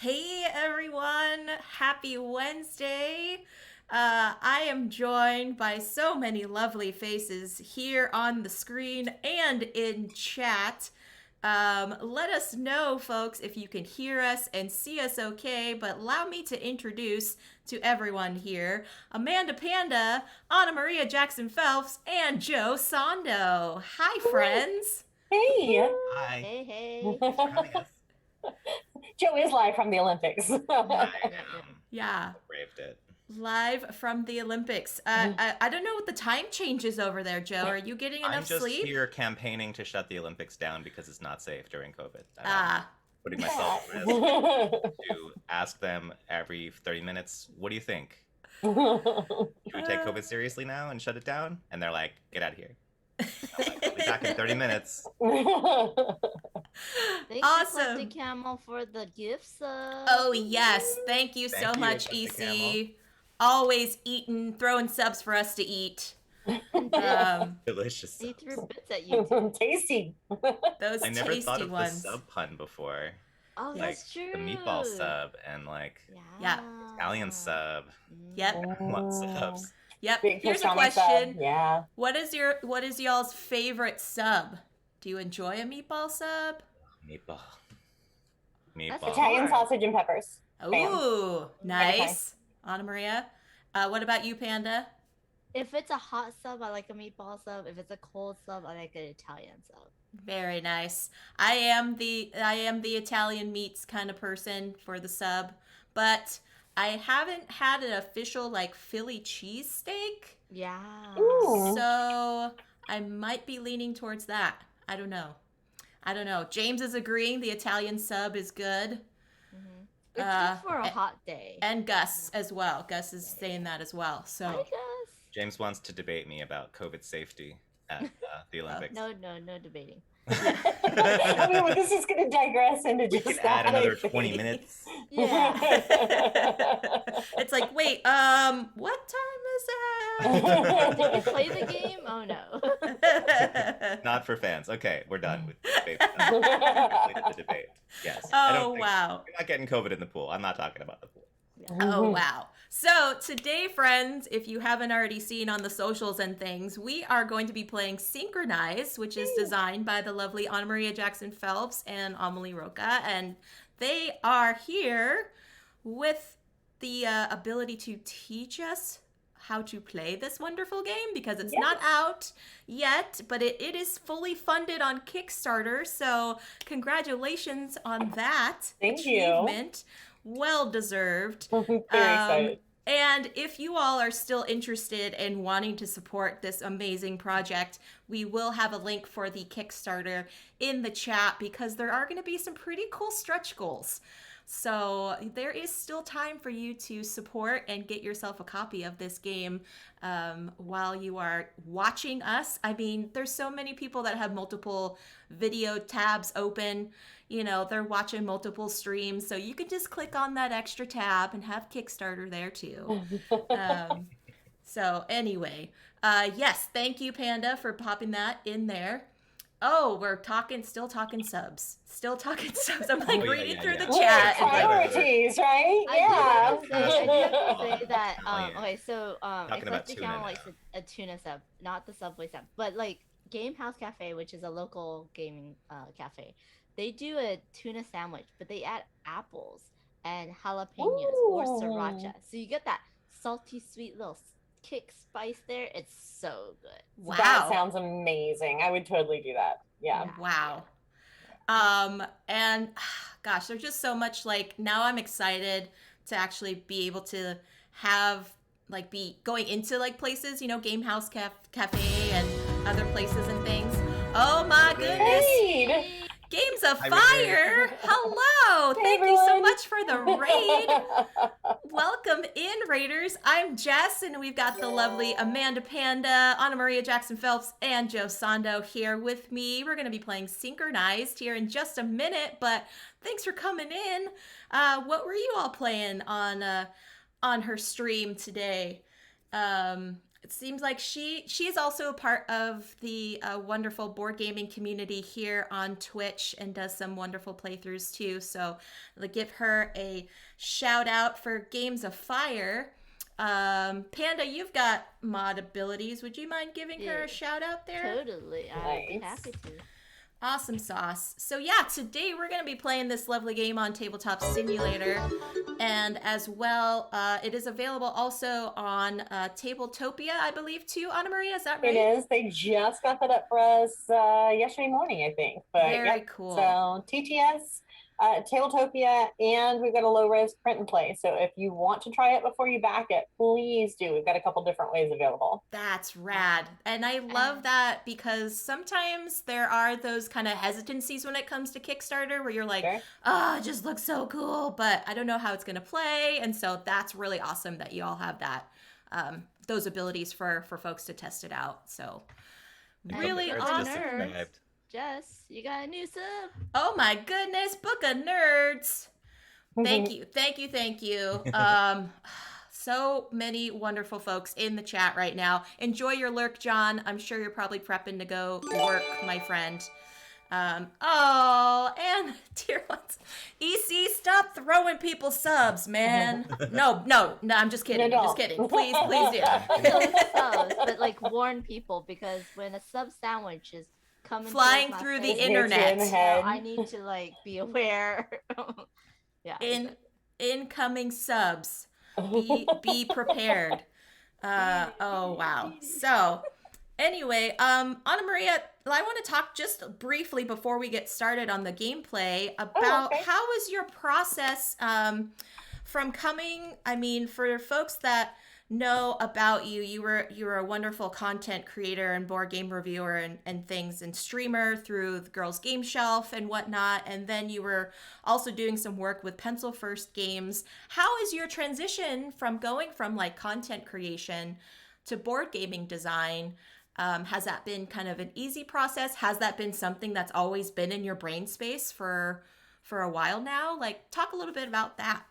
Hey everyone, happy Wednesday. I am joined by so many lovely faces here on the screen and in chat. Let us know, folks, if you can hear us and see us okay, but allow me to introduce to everyone here Amanda Panda, AnnaMaria Jackson-Phelps, and Joe Sando. Hi, friends. Hey, Hi. Hey, hey. Thanks for having us. Joe is live from the Olympics. I Yep, yep. Yeah. braved it. Live from the Olympics. I don't know what the time change is over there, Joe. Are you getting I'm enough just sleep? here campaigning to shut the Olympics down because it's not safe during COVID. Ah, Putting myself at risk to ask them every 30 minutes, what do you think? Should we take COVID seriously now and shut it down? And they're like, get out of here. I'm like, I'll be back in 30 minutes. Thanks to Collected awesome. Camel for the gifts. Oh, yes. Thank you so Thank you, much, Eclectic EC. Always eating, throwing subs for us to eat. And Jess, Delicious. he threw bits at you too. Tasty. Those I never thought tasty of ones. the sub pun before. Oh, Like that's true. the meatball sub and like Yeah. Italian sub. Yep. What subs? Yep. Big Here's a pastrami sub. question. Yeah. What is y'all's favorite sub? Do you enjoy a meatball sub? Meatball. That's Meatball. Italian hard. sausage and peppers. Ooh, Anytime. nice. Anna Maria. What about you, Panda? If it's a hot sub, I like a meatball sub. If it's a cold sub, I like an Italian sub. Very nice. I am the Italian meats kind of person for the sub, but I haven't had an official like Philly cheesesteak, Yeah. Ooh. so I might be leaning towards that. I don't know. James is agreeing the Italian sub is good, It's Uh, good for a hot day. and Gus as well. Gus is saying that as well. I So guess. James wants to debate me about COVID safety at the Olympics. No debating. I mean, well, this is going to digress into We just can add that, I another think. 20 minutes. Yeah. it's like, wait, what time Did you play the game? Oh no. is it? Not for fans. Okay, we're done with the debate. Completed the debate. Yes. I Oh, don't think wow. You're not getting COVID in the pool. I'm not talking about the pool. Oh, wow. So, today, friends, if you haven't already seen on the socials and things, we are going to be playing Synchronized, which is designed by the lovely AnnaMaria Jackson-Phelps and Amelie Roca. And they are here with the ability to teach us how to play this wonderful game because it's not out yet, but it is fully funded on Kickstarter. So, congratulations on that Thank you. achievement. Well deserved. Very excited. And if you all are still interested in wanting to support this amazing project, we will have a link for the Kickstarter in the chat because there are going to be some pretty cool stretch goals. So there is still time for you to support and get yourself a copy of this game while you are watching us. I mean, there's so many people that have multiple video tabs open. You know, they're watching multiple streams. So you can just click on that extra tab and have Kickstarter there too. So anyway, yes, thank you, Panda, for popping that in there. Oh, we're still talking subs. I'm like yeah, reading yeah, through yeah. the chat. And like, Priorities, right? I do Yeah. have to say that. Oh, yeah. Okay, so Talking about Eclectic tuna Camel likes now. a tuna sub, not the Subway sub, but like Game House Cafe, which is a local gaming cafe, they do a tuna sandwich, but they add apples and jalapenos or Ooh. sriracha, so you get that salty, sweet little kick spice there. It's so good. That wow. sounds amazing. I would totally do that. Yeah. Wow. And gosh, there's just so much like now I'm excited to actually be able to have like be going into like places, you know, Game House Cafe and other places and things. Oh my goodness. Great. Games of Hi, Fire. Hello. Hey, Thank you so everyone. much for the raid. Welcome in, Raiders. I'm Jess, and we've got the lovely Amanda Panda, AnnaMaria Jackson-Phelps, and Joe Sando here with me. We're going to be playing Synchronized here in just a minute, but thanks for coming in. What were you all playing on her stream today? It seems like she's also a part of the wonderful board gaming community here on Twitch and does some wonderful playthroughs too. So I'll give her a shout out for Games of Fire. Panda, you've got mod abilities. Would you mind giving her a shout out there? Totally. I'd be happy to. Awesome sauce. So yeah, today we're going to be playing this lovely game on Tabletop Simulator. And as well, it is available also on Tabletopia, I believe, too. AnnaMaria, is that right? It is. They just got that up for us yesterday morning, I think. But Very cool. So TTS, Tabletopia, and we've got a low-res print and play. So if you want to try it before you back it, please do. We've got a couple different ways available. That's rad. And I love that because sometimes there are those kind of hesitancies when it comes to Kickstarter where you're like, it just looks so cool, but I don't know how it's going to play. And so that's really awesome that you all have that, those abilities for folks to test it out. So really awesome. Jess, you got a new sub. Oh my goodness, Book of Nerds. Thank you. So many wonderful folks in the chat right now. Enjoy your lurk, John. I'm sure you're probably prepping to go work, my friend. And dear ones, EC, stop throwing people subs, man. No, I'm just kidding. Just kidding. Please do. Subs, but like warn people because when a sub sandwich is coming flying through the internet, I need to like be aware. Yeah. Incoming subs. Be prepared. Oh wow. So anyway, AnnaMaria, I want to talk just briefly before we get started on the gameplay about how was your process from coming, for folks that know about you, you were a wonderful content creator and board game reviewer and things and streamer through the Girls Game Shelf and whatnot, and then you were also doing some work with Pencil First Games. How is your transition from going from like content creation to board gaming design? Has that been kind of an easy process? Has that been something that's always been in your brain space for a while now? Like, talk a little bit about that.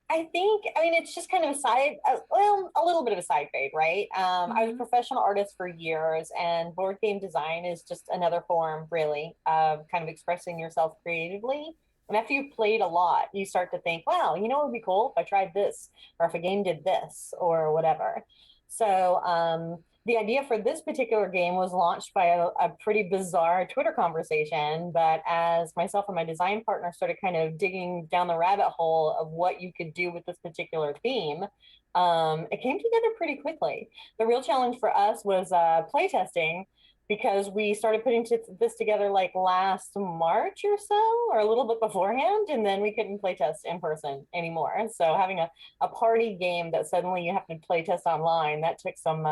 I think, it's just kind of a little bit of a side fade, right? I was a professional artist for years, and board game design is just another form, really, of kind of expressing yourself creatively. And after you've played a lot, you start to think, wow, you know what would be cool if I tried this, or if a game did this, or whatever. So the idea for this particular game was launched by a pretty bizarre Twitter conversation. But as myself and my design partner started kind of digging down the rabbit hole of what you could do with this particular theme, it came together pretty quickly. The real challenge for us was playtesting, because we started putting this together like last March or so, or a little bit beforehand, and then we couldn't playtest in person anymore. So having a party game that suddenly you have to playtest online, that took some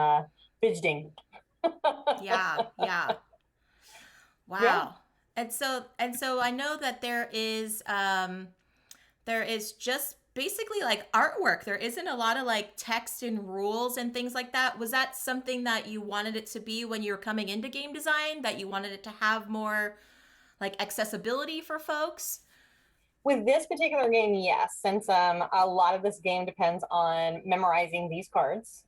fidgeting. Yeah. Wow. Yeah. And so I know that there is just basically like artwork. There isn't a lot of like text and rules and things like that. Was that something that you wanted it to be when you were coming into game design, that you wanted it to have more like accessibility for folks? With this particular game, yes, since a lot of this game depends on memorizing these cards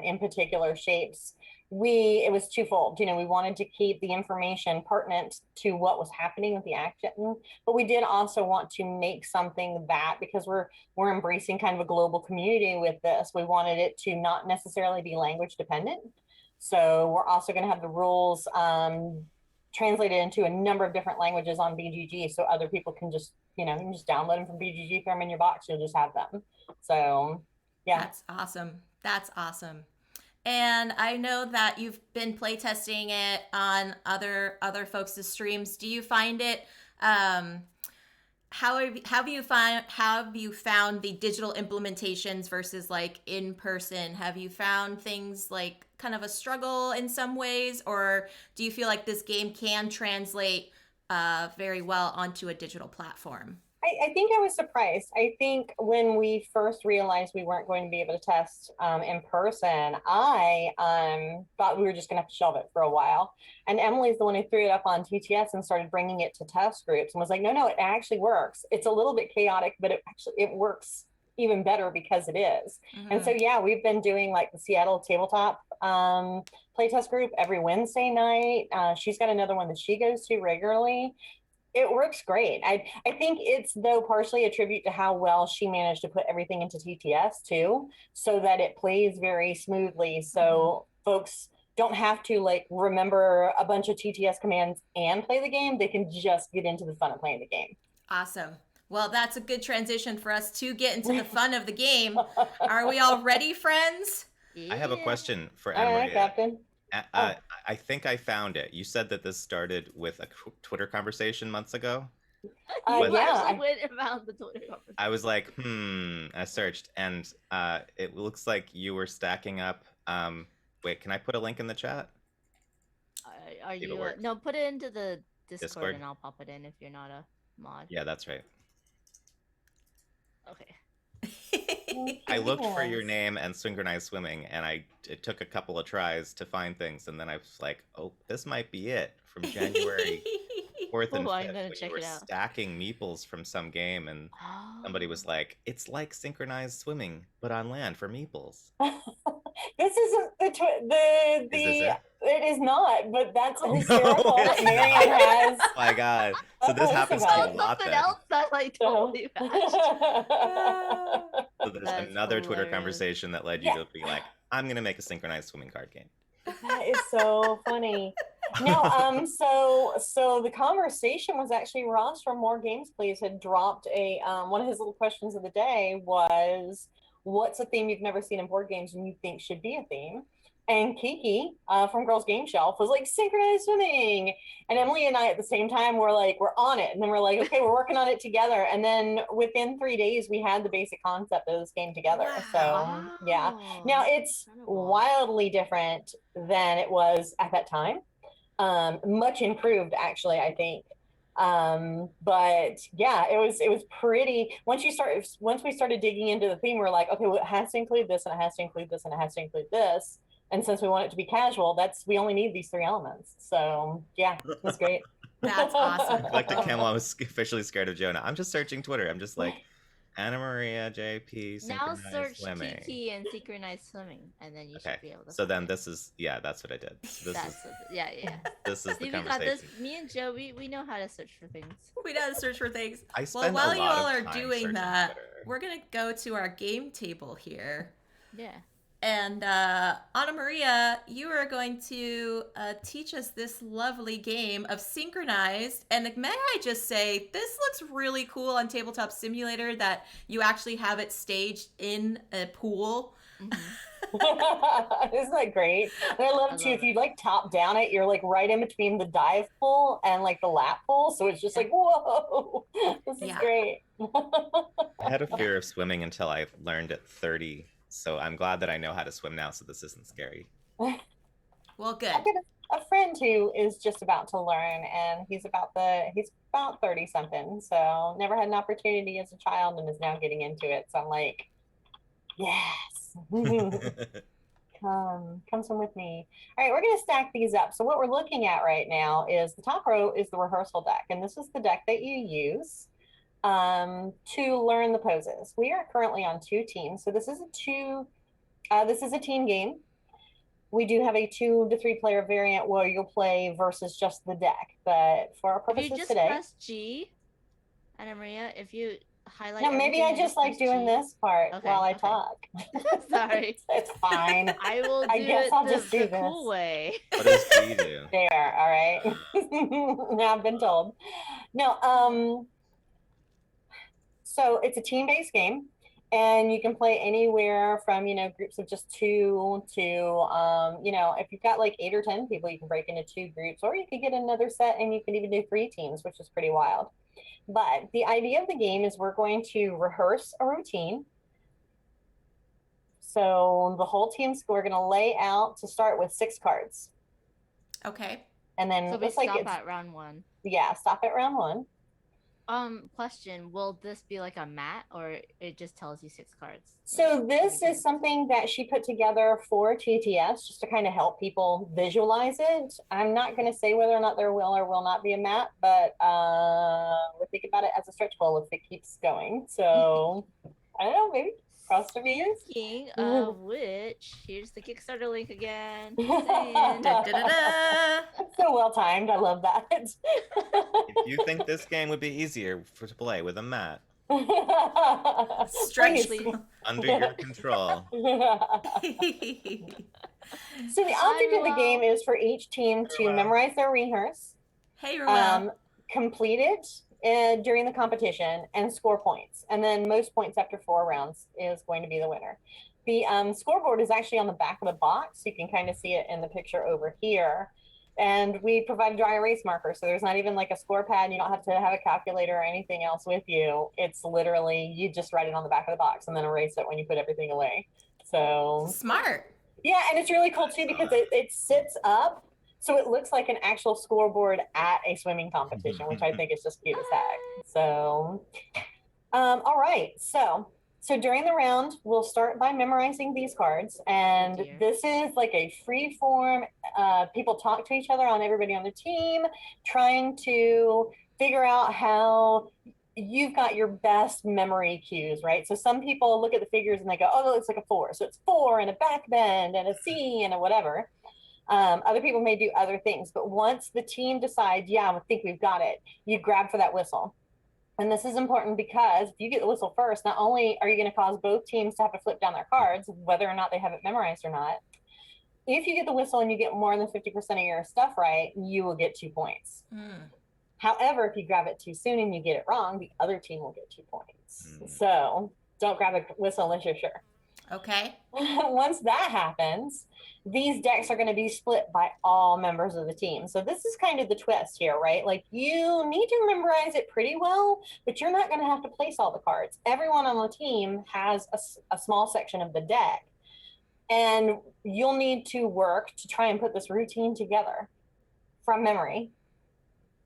in particular shapes. It was twofold. We wanted to keep the information pertinent to what was happening with the action, but we did also want to make something that, because we're embracing kind of a global community with this, we wanted it to not necessarily be language dependent. So we're also going to have the rules translated into a number of different languages on BGG, so other people can just, you can just download them from BGG, throw them in your box, you'll just have them. So yeah. That's awesome. And I know that you've been playtesting it on other folks' streams. Do you find it, how have you found the digital implementations versus like in person? Have you found things like kind of a struggle in some ways, or do you feel like this game can translate very well onto a digital platform? I think I was surprised. I think when we first realized we weren't going to be able to test in person, I thought we were just going to have to shelve it for a while. And Emily's the one who threw it up on TTS and started bringing it to test groups and was like, no, it actually works. It's a little bit chaotic, but it works even better because it is. And so, Mhm. yeah, we've been doing like the Seattle tabletop playtest group every Wednesday night. She's got another one that she goes to regularly. It works great. I think it's though partially a tribute to how well she managed to put everything into TTS too, so that it plays very smoothly. So folks don't have to like remember a bunch of TTS commands and play the game. They can just get into the fun of playing the game. Awesome. Well, that's a good transition for us to get into the fun of the game. Are we all ready, friends? I have a question for All right, AnnaMaria. Captain. I think I found it. You said that this started with a Twitter conversation months ago. You yeah, actually went around the Twitter conversation. I was like, I searched, and it looks like you were stacking up. Wait, can I put a link in the chat? Are See if it you? works. No, put it into the Discord? and I'll pop it in if you're not a mod. Yeah, that's right. Okay. I looked for your name and synchronized swimming, and it took a couple of tries to find things, and then I was like, oh, this might be it from January 4th and Oh, 5th I'm gonna when check you were it out. stacking meeples from some game, and somebody was like, it's like synchronized swimming, but on land for meeples. This isn't Is this it? it is not, but that's Oh, hysterical. no. Marianne has. Oh my god. So this happens to about you it. a lot Something then. else that like totally matched. So there's That's another Twitter hilarious. conversation that led you to be like, I'm gonna make a synchronized swimming card game. That is so funny. No, so the conversation was actually Ross from More Games Please had dropped a one of his little questions of the day was, what's a theme you've never seen in board games and you think should be a theme? And Kiki from Girls Game Shelf was like, synchronized swimming. And Emily and I at the same time were like, we're on it. And then we're like, okay, we're working on it together. And then within 3 days, we had the basic concept of this game together. Wow. So yeah. Now it's wildly different than it was at that time. Much improved, actually, I think. But yeah, it was pretty. Once we started digging into the theme, we're like, okay, well, it has to include this, and it has to include this, and it has to include this. And since we want it to be casual, we only need these 3 elements. So yeah, it was great. That's awesome. Like the camel, I was officially scared of Jonah. I'm just searching Twitter. I'm just like, AnnaMaria JP Now synchronized search swimming. TT and synchronized swimming, and then you should be able to. So then this is that's what I did. So yeah. This is See, the we got this. conversation. Me and Joe, we know how to search for things. We know how to search for things. I Well, spend while a you lot all of are time doing searching that, Twitter. we're going to go to our game table here. Yeah. And AnnaMaria, you are going to teach us this lovely game of Synchronized. And may I just say, this looks really cool on Tabletop Simulator that you actually have it staged in a pool. Isn't that great? And I love too, if you like top down it, you're like right in between the dive pool and like the lap pool. So it's just like, whoa, this is great. I had a fear of swimming until I learned at 30. So I'm glad that I know how to swim now, so this isn't scary. Well, good. I've got a friend who is just about to learn, and he's about 30 something. So never had an opportunity as a child and is now getting into it. So I'm like, yes. Come swim with me. All right, we're going to stack these up. So what we're looking at right now is the top row is the rehearsal deck, and this is the deck that you use to learn the poses. We are currently on 2 teams, so this is a team game. We do have a 2 to 3 player variant where you'll play versus just the deck, but for our purposes if you just today, press G, AnnaMaria, if you highlight. No, maybe I just like doing this part while I talk. Sorry, it's fine. I will. I guess I'll just do the cool way. What does G do? There, all right. Now I've been told. No, so it's a team-based game, and you can play anywhere from groups of just 2 to if you've got like 8 or 10 people, you can break into 2 groups, or you could get another set and you can even do 3 teams, which is pretty wild. But the idea of the game is we're going to rehearse a routine. So the whole team's, we're going to lay out to start with 6 cards. Okay. And then so we stop at round 1. Yeah, stop at round 1. Question, will this be like a mat, or it just tells you 6 cards? So this is something that she put together for TTS just to kind of help people visualize it. I'm not going to say whether or not there will or will not be a mat, but we're thinking about it as a stretch goal if it keeps going. So I don't know, maybe cross the fingers. Speaking of which, here's the Kickstarter link again. Da-da-da. So well timed. I love that. If you think this game would be easier to play with a mat Stretch. Please. under your control, So the object of the game is for each team to memorize their rehearse, Hey, Ruel. complete it during the competition, and score points. And then most points after 4 rounds is going to be the winner. The scoreboard is actually on the back of the box. You can kind of see it in the picture over here. And we provide dry erase markers. So there's not even like a score pad. You don't have to have a calculator or anything else with you. It's literally, you just write it on the back of the box and then erase it when you put everything away. So Smart. yeah, and it's really cool too because it sits up. So it looks like an actual scoreboard at a swimming competition, which I think is just cute as heck. So, all right. So during the round, we'll start by memorizing these cards. And this is like a free form. People talk to each other on everybody on the team, trying to figure out how you've got your best memory cues, right? So some people look at the figures and they go, oh, it looks like a 4. So it's 4 and a back bend and a C and a whatever. Other people may do other things, but once the team decides, yeah, I think we've got it, you grab for that whistle. And this is important because if you get the whistle first, not only are you going to cause both teams to have to flip down their cards, whether or not they have it memorized or not, if you get the whistle and you get more than 50% of your stuff right, you will get 2 points. However, if you grab it too soon and you get it wrong, the other team will get 2 points. So don't grab a whistle unless you're sure. Okay. Once that happens, these decks are going to be split by all members of the team. So this is kind of the twist here, right? Like you need to memorize it pretty well, but you're not going to have to place all the cards. Everyone on the team has a small section of the deck, and you'll need to work to try and put this routine together from memory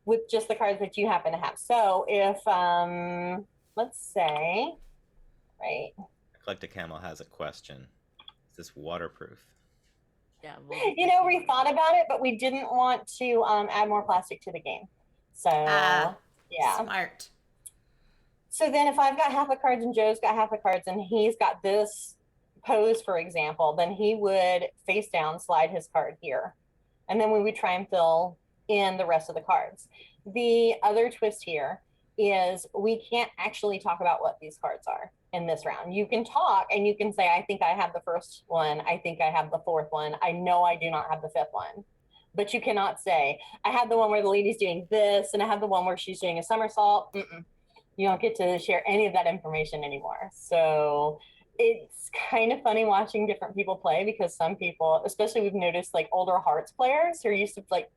with just the cards that you happen to have. So if, let's say, right? Eclectic Camel has a question. Is this waterproof? Yeah, we thought about it, but we didn't want to add more plastic to the game. So, yeah. Smart. So then if I've got half the cards and Joe's got half the cards and he's got this pose, for example, then he would face down slide his card here. And then we would try and fill in the rest of the cards. The other twist here is we can't actually talk about what these cards are in this round. You can talk and you can say, I think I have the first one. I think I have the fourth one. I know I do not have the fifth one. But you cannot say, I have the one where the lady's doing this and I have the one where she's doing a somersault. You don't get to share any of that information anymore. So it's kind of funny watching different people play because some people, especially we've noticed like older Hearts players who are used to like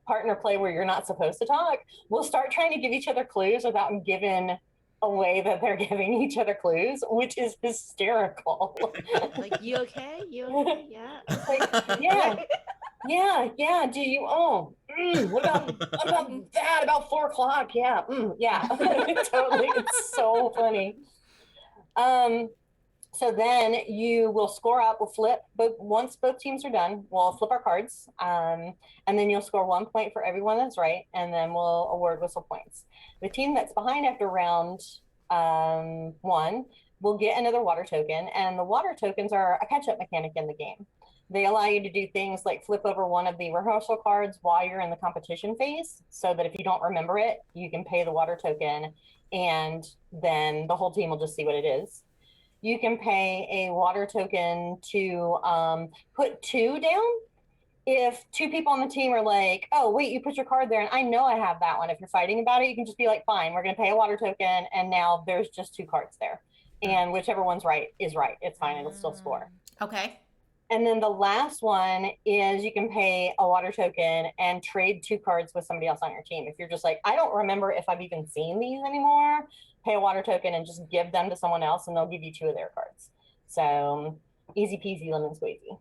partner play where you're not supposed to talk, will start trying to give each other clues without giving away that they're giving each other clues, which is hysterical. Like, you okay? You okay? Yeah. It's like, yeah. Do you? Oh, what about that? About 4 o'clock? Yeah, yeah. Totally. It's so funny. So then you will score up. We'll flip. But once both teams are done, we'll flip our cards, and then you'll score 1 point for everyone that's right, and then we'll award whistle points. The team that's behind after round 1 will get another water token, and the water tokens are a catch-up mechanic in the game. They allow you to do things like flip over one of the rehearsal cards while you're in the competition phase, so that if you don't remember it, you can pay the water token, and then the whole team will just see what it is. You can pay a water token to put 2 down. If 2 people on the team are like, oh, wait, you put your card there, and I know I have that one. If you're fighting about it, you can just be like, fine, we're going to pay a water token, and now there's just 2 cards there. And whichever one's right is right. It's fine. It'll still score. Okay. And then the last one is you can pay a water token and trade 2 cards with somebody else on your team. If you're just like, I don't remember if I've even seen these anymore, pay a water token and just give them to someone else and they'll give you 2 of their cards. So easy peasy lemon squeezy.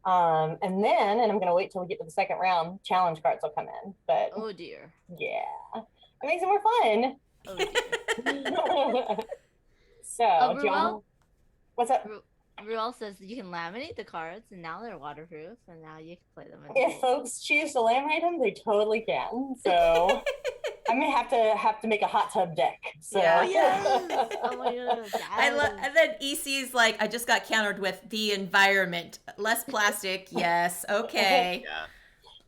And then, and I'm going to wait till we get to the second round, challenge cards will come in. But oh dear. Yeah, it makes it more fun. Oh dear. So, John, what's up? Ruel says you can laminate the cards, and now they're waterproof, and now you can play them. If folks choose to laminate them, they totally can. So, I'm gonna have to make a hot tub deck. So Yeah. Yes. Oh my god. I love, Yes. and then EC's like, I just got countered with the environment, less plastic. Yes, okay. Yeah.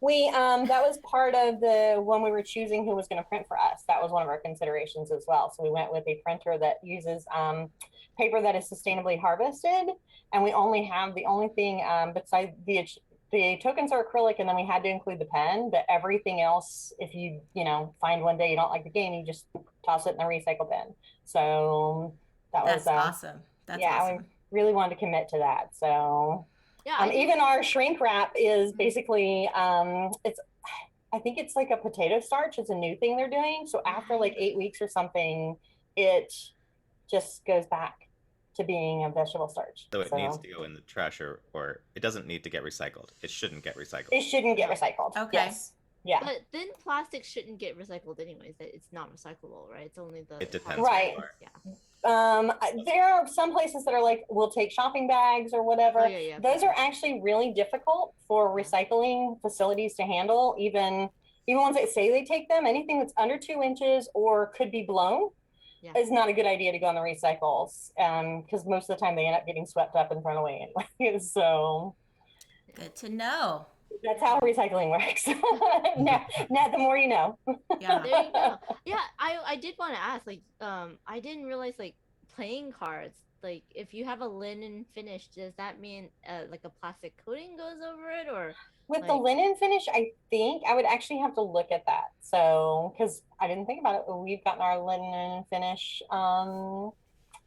we that was part of the when we were choosing who was going to print for us. That was one of our considerations as well. So we went with a printer that uses paper that is sustainably harvested, and we only have the only thing besides the tokens are acrylic, and then we had to include the pen. But everything else, if you find one day you don't like the game, you just toss it in the recycle bin. So that That's was awesome. That's awesome. we really wanted to commit to that. So Yeah. even our shrink wrap is basically it's I think it's like a potato starch. It's a new thing they're doing. So after like 8 weeks or something, it just goes back to being a vegetable starch. So it needs to go in the trash, or it doesn't need to get recycled. It shouldn't get recycled. It shouldn't get recycled. Okay. Yes. Yeah. But then plastic shouldn't get recycled anyways. It's not recyclable, right? It's only the. It depends. Right. Yeah. There are some places that are like, we'll take shopping bags or whatever. Oh, yeah. Those are actually really difficult for recycling facilities to handle. Even ones that say they take them, anything that's under 2 inches or could be blown is not a good idea to go on the recycles. Because most of the time they end up getting swept up and thrown away anyway. So Good to know. that's how recycling works. Now, the more you know. Yeah. There you go. Yeah, I did want to ask, like, I didn't realize, like, playing cards, like, if you have a linen finish, does that mean like a plastic coating goes over it, or With the linen finish, I think I would actually have to look at that. So, because I didn't think about it, but we've gotten our linen finish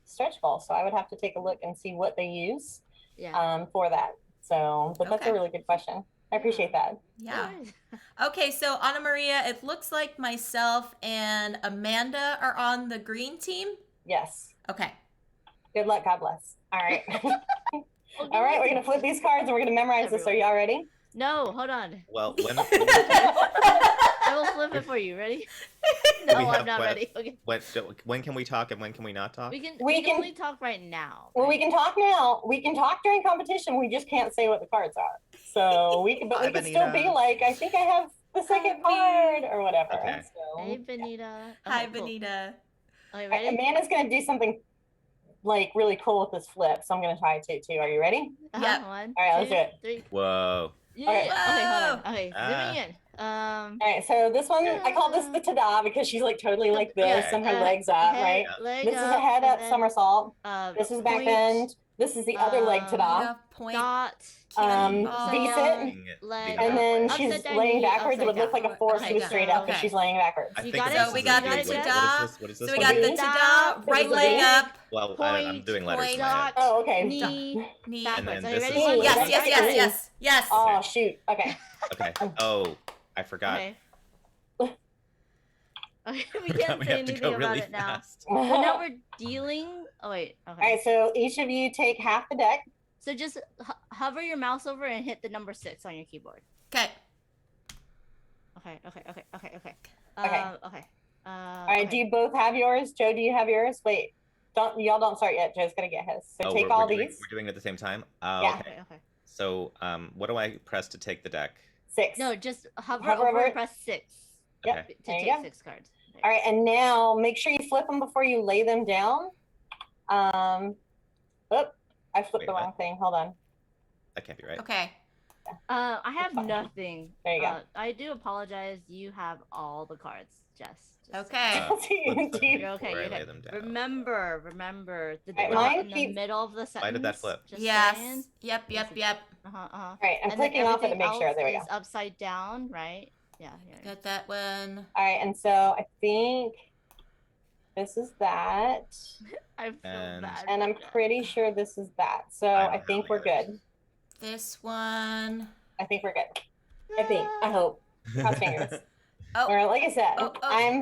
stretch ball. So I would have to take a look and see what they use for that. So, but that's a really good question. I appreciate that. Yeah. Okay, so AnnaMaria, it looks like myself and Amanda are on the green team. Yes. Okay. Good luck. God bless. All right. All right, we're going to flip these cards and we're going to memorize this. Are y'all ready? No, hold on. Well, I will flip it for you. Ready? No, I'm not ready. Okay. When can we talk and when can we not talk? We can only talk right now. Well, we can talk now. We can talk during competition. We just can't say what the cards are. So we can still be like, I think I have the second card or whatever. Okay. So, Hey, Benita. Hi, Okay, cool. Benita. Are you ready? Amanda's going to do something like really cool with this flip. So I'm going to try it too. Are you ready? Yep. 1, All right, let's do it. 3. Whoa. Yeah. Okay. Okay, hold on. Okay, Ah. zooming in. All right, so this one, I call this the ta-da because she's like totally like this and her legs up, right? Leg This is a head up somersault. then, This is back point, bend. This is the other leg ta-da. Yeah, point. dot, Decent. leg, And then upside she's down laying knee, backwards. It would upside look like a down. four. Okay, She was straight up, but okay. she's laying backwards. I You think got this it? is We got a the V. ta-da. What is this? So we got the V? ta-da, This right is a leg V? up, Well, I'm Point, doing letters in my dot, head. Oh, okay. knee, knee. And backwards. then Are you this ready? is- One, Yes, two, yes, three. yes, yes, yes. Oh, shoot. Okay. Okay. Oh, I forgot. Okay. Okay, we Forgot can't we say have to anything go about really it now. fast. But now we're dealing. Oh wait. Okay. All right, so each of you take half the deck. So just hover your mouse over and hit the number 6 on your keyboard. Okay. Okay. Okay. Okay. All right, do you both have yours? Joe, do you have yours? Wait, y'all don't start yet. Joe's gonna get his. So take all these. We're doing it at the same time? Yeah. Okay. Okay. So, what do I press to take the deck? 6. No, just hover Hover over over and it. press 6 Yep. Okay. to There you take go. 6 cards. There. All right, and now make sure you flip them before you lay them down. I flipped Wait, the what? wrong thing. Hold on. That can't be right. Okay. I have nothing. There you go. I do apologize. You have all the cards, Jess. Just Okay. You're okay. Before I You're lay okay. them down. Remember the Alright, dot mine in the keeps- middle of the sentence. Why did that flip? Just Yes. saying. Yep. All right, I'm And then clicking off it to everything make sure. else There we go. is upside down, right? Yeah. Got that one. All right, and so I think this is that, I feel And- bad. and I'm for Jess. pretty sure this is that. So I don't I have think any we're others. good. This one. I think we're good. I think. I hope. Cross fingers. Oh. Or like I said, Oh,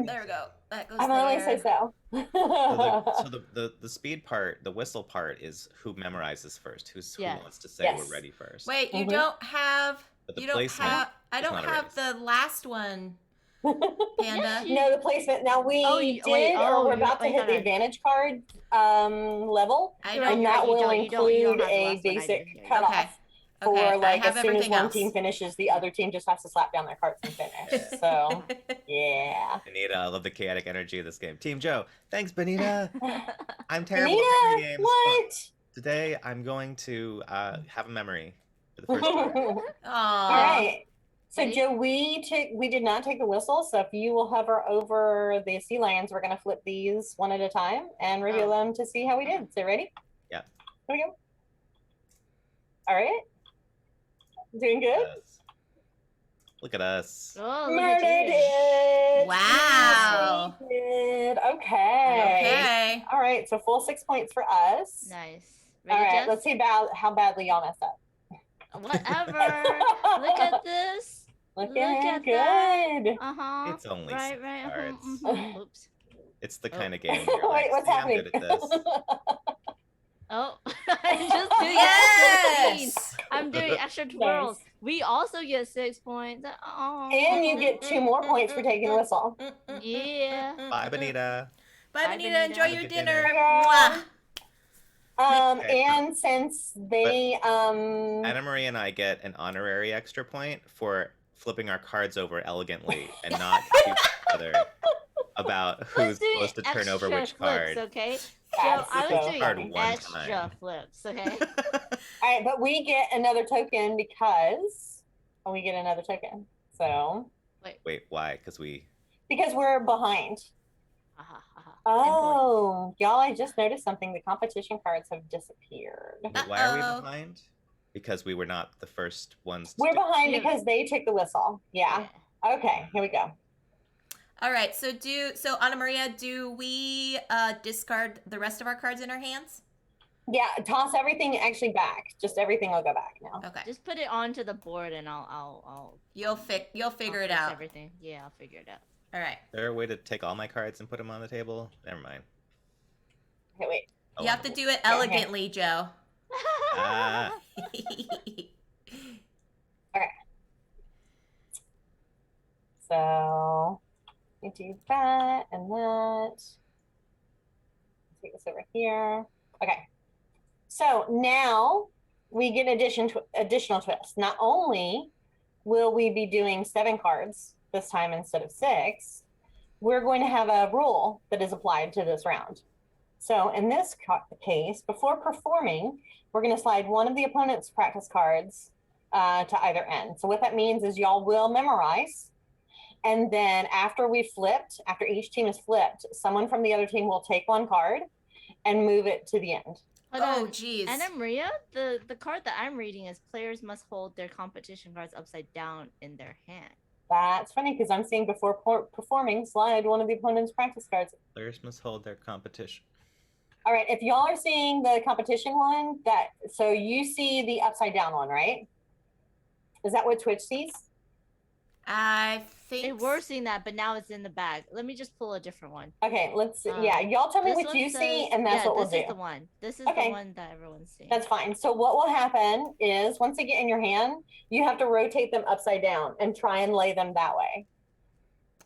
there we go. That goes I'm only there. say so. So the speed part, the whistle part is who memorizes first. Who Yes. wants to say Yes. we're ready first. Wait, you Mhm. don't have. But the You don't placement have. I is don't not a have race. the last one, Panda. No, the placement. Now we Oh, did, wait, or we're you- about to wait, hit hold the on. advantage card level, I You're don't. and right, that you will don't- you don't include have the a last one, I do. basic Yeah, yeah. cutoff. Okay. for Okay, I like have as soon as everything one else. team finishes, the other team just has to slap down their cards and finish. So yeah. Benita, I love the chaotic energy of this game. Team Joe, thanks, Benita. I'm terrible at Benita, memory games. But what? today I'm going to have a memory for the first time. All Aw. right. So Ready? Joe, we did not take the whistle. So if you will hover over the sea lions, we're gonna flip these one at a time and reveal them to see how we did. So ready? Yeah. Here we go. All right. Doing good? Yes. Look at us. Oh, look Murdered at you. it. Wow. Yes, we did. Okay. Okay. All right. So full 6 points for us. Nice. All Ready, right. Jess? Let's see about how badly y'all messed up. Whatever. Look at this. Looking at good. Uh-huh. It's only right, six right. cards. Oops. It's the Oh. kind of game where you're like, Wait, what's "See, happening? I'm good at this." Oh, I just do that. Yes. I'm doing extra twirls. We also get 6 points. Oh. And you get 2 more points for taking the whistle. Yeah. Bye, Benita. Bye, Bye, Benita. Benita. Enjoy Have a your good dinner. dinner. Mwah. Okay. And since they AnnaMaria and I get an honorary extra point for flipping our cards over elegantly and not to each other about who's Let's do supposed to turn over extra which flips, card. okay? So That's I so was doing funny. One extra time. flips, okay? all right, but we get another token because we get another token. So Wait, why? Because we're behind. Ten points. Oh, y'all, I just noticed something. The competition cards have disappeared. Wait, why are Uh-oh. we behind? Because we were not the first ones to We're do behind Yeah. because they took the whistle. Yeah. Okay, here we go. All right. So AnnaMaria, do we discard the rest of our cards in our hands? Yeah, toss everything actually back. Just everything will go back now. Okay. Just put it onto the board and I'll You'll figure it fix out. everything. Yeah, I'll figure it out. All right. Is there a way to take all my cards and put them on the table? Never mind. Okay, wait. Oh, You have on to the do it elegantly, Joe. Ah. So you do that and that. Take this over here. Okay. So now we get additional twists. Not only will we be doing 7 cards this time instead of 6, we're going to have a rule that is applied to this round. So in this case, before performing, we're going to slide one of the opponent's practice cards to either end. So what that means is y'all will memorize. And then after each team is flipped, someone from the other team will take one card and move it to the end. Hold Oh, on. geez. AnnaMaria, the card that I'm reading is players must hold their competition cards upside down in their hand. That's funny because I'm seeing before performing, slide one of the opponent's practice cards. Players must hold their competition. All right, if y'all are seeing the competition one, so you see the upside down one, right? Is that what Twitch sees? I think We're seeing that, but now it's in the bag. Let me just pull a different one. Okay, let's see. Yeah, y'all tell me This what one you see, says- and that's what we'll this do. is the one. This is Okay. the one that everyone's seeing. That's fine. So what will happen is once they get in your hand, you have to rotate them upside down and try and lay them that way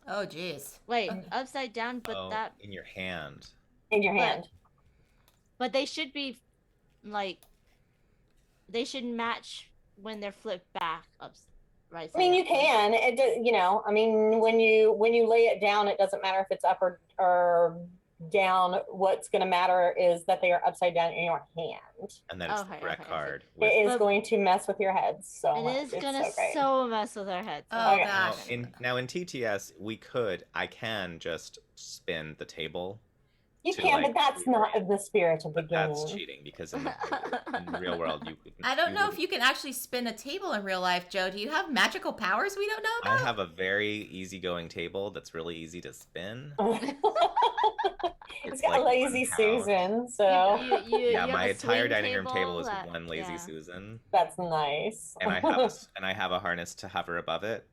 Oh, geez. Wait, Okay. upside down, but Oh, that in your hand. in your But- hand. but they should be like they should match when they're flipped back up right I mean, side you up, right? can. It do, I mean, when you lay it down, it doesn't matter if it's up or down. What's going to matter is that they are upside down in your hand. And then it's Okay, the correct okay, card. It with- is But- going to mess with your head so It much. is It's gonna so great. so mess with our heads. Oh, Okay. gosh. Now in TTS, I can just spin the table. You to, can, like, but that's not the spirit of the But game. that's cheating because in the real world, I don't know if wouldn't. you can actually spin a table in real life, Joe. Do you have magical powers we don't know I about? have a very easygoing table that's really easy to spin. It's It's got like lazy 1 pound. Susan, so You Yeah, have my a entire swing dining room table is that- one lazy yeah. Susan, that's nice. and I have a harness to hover above it,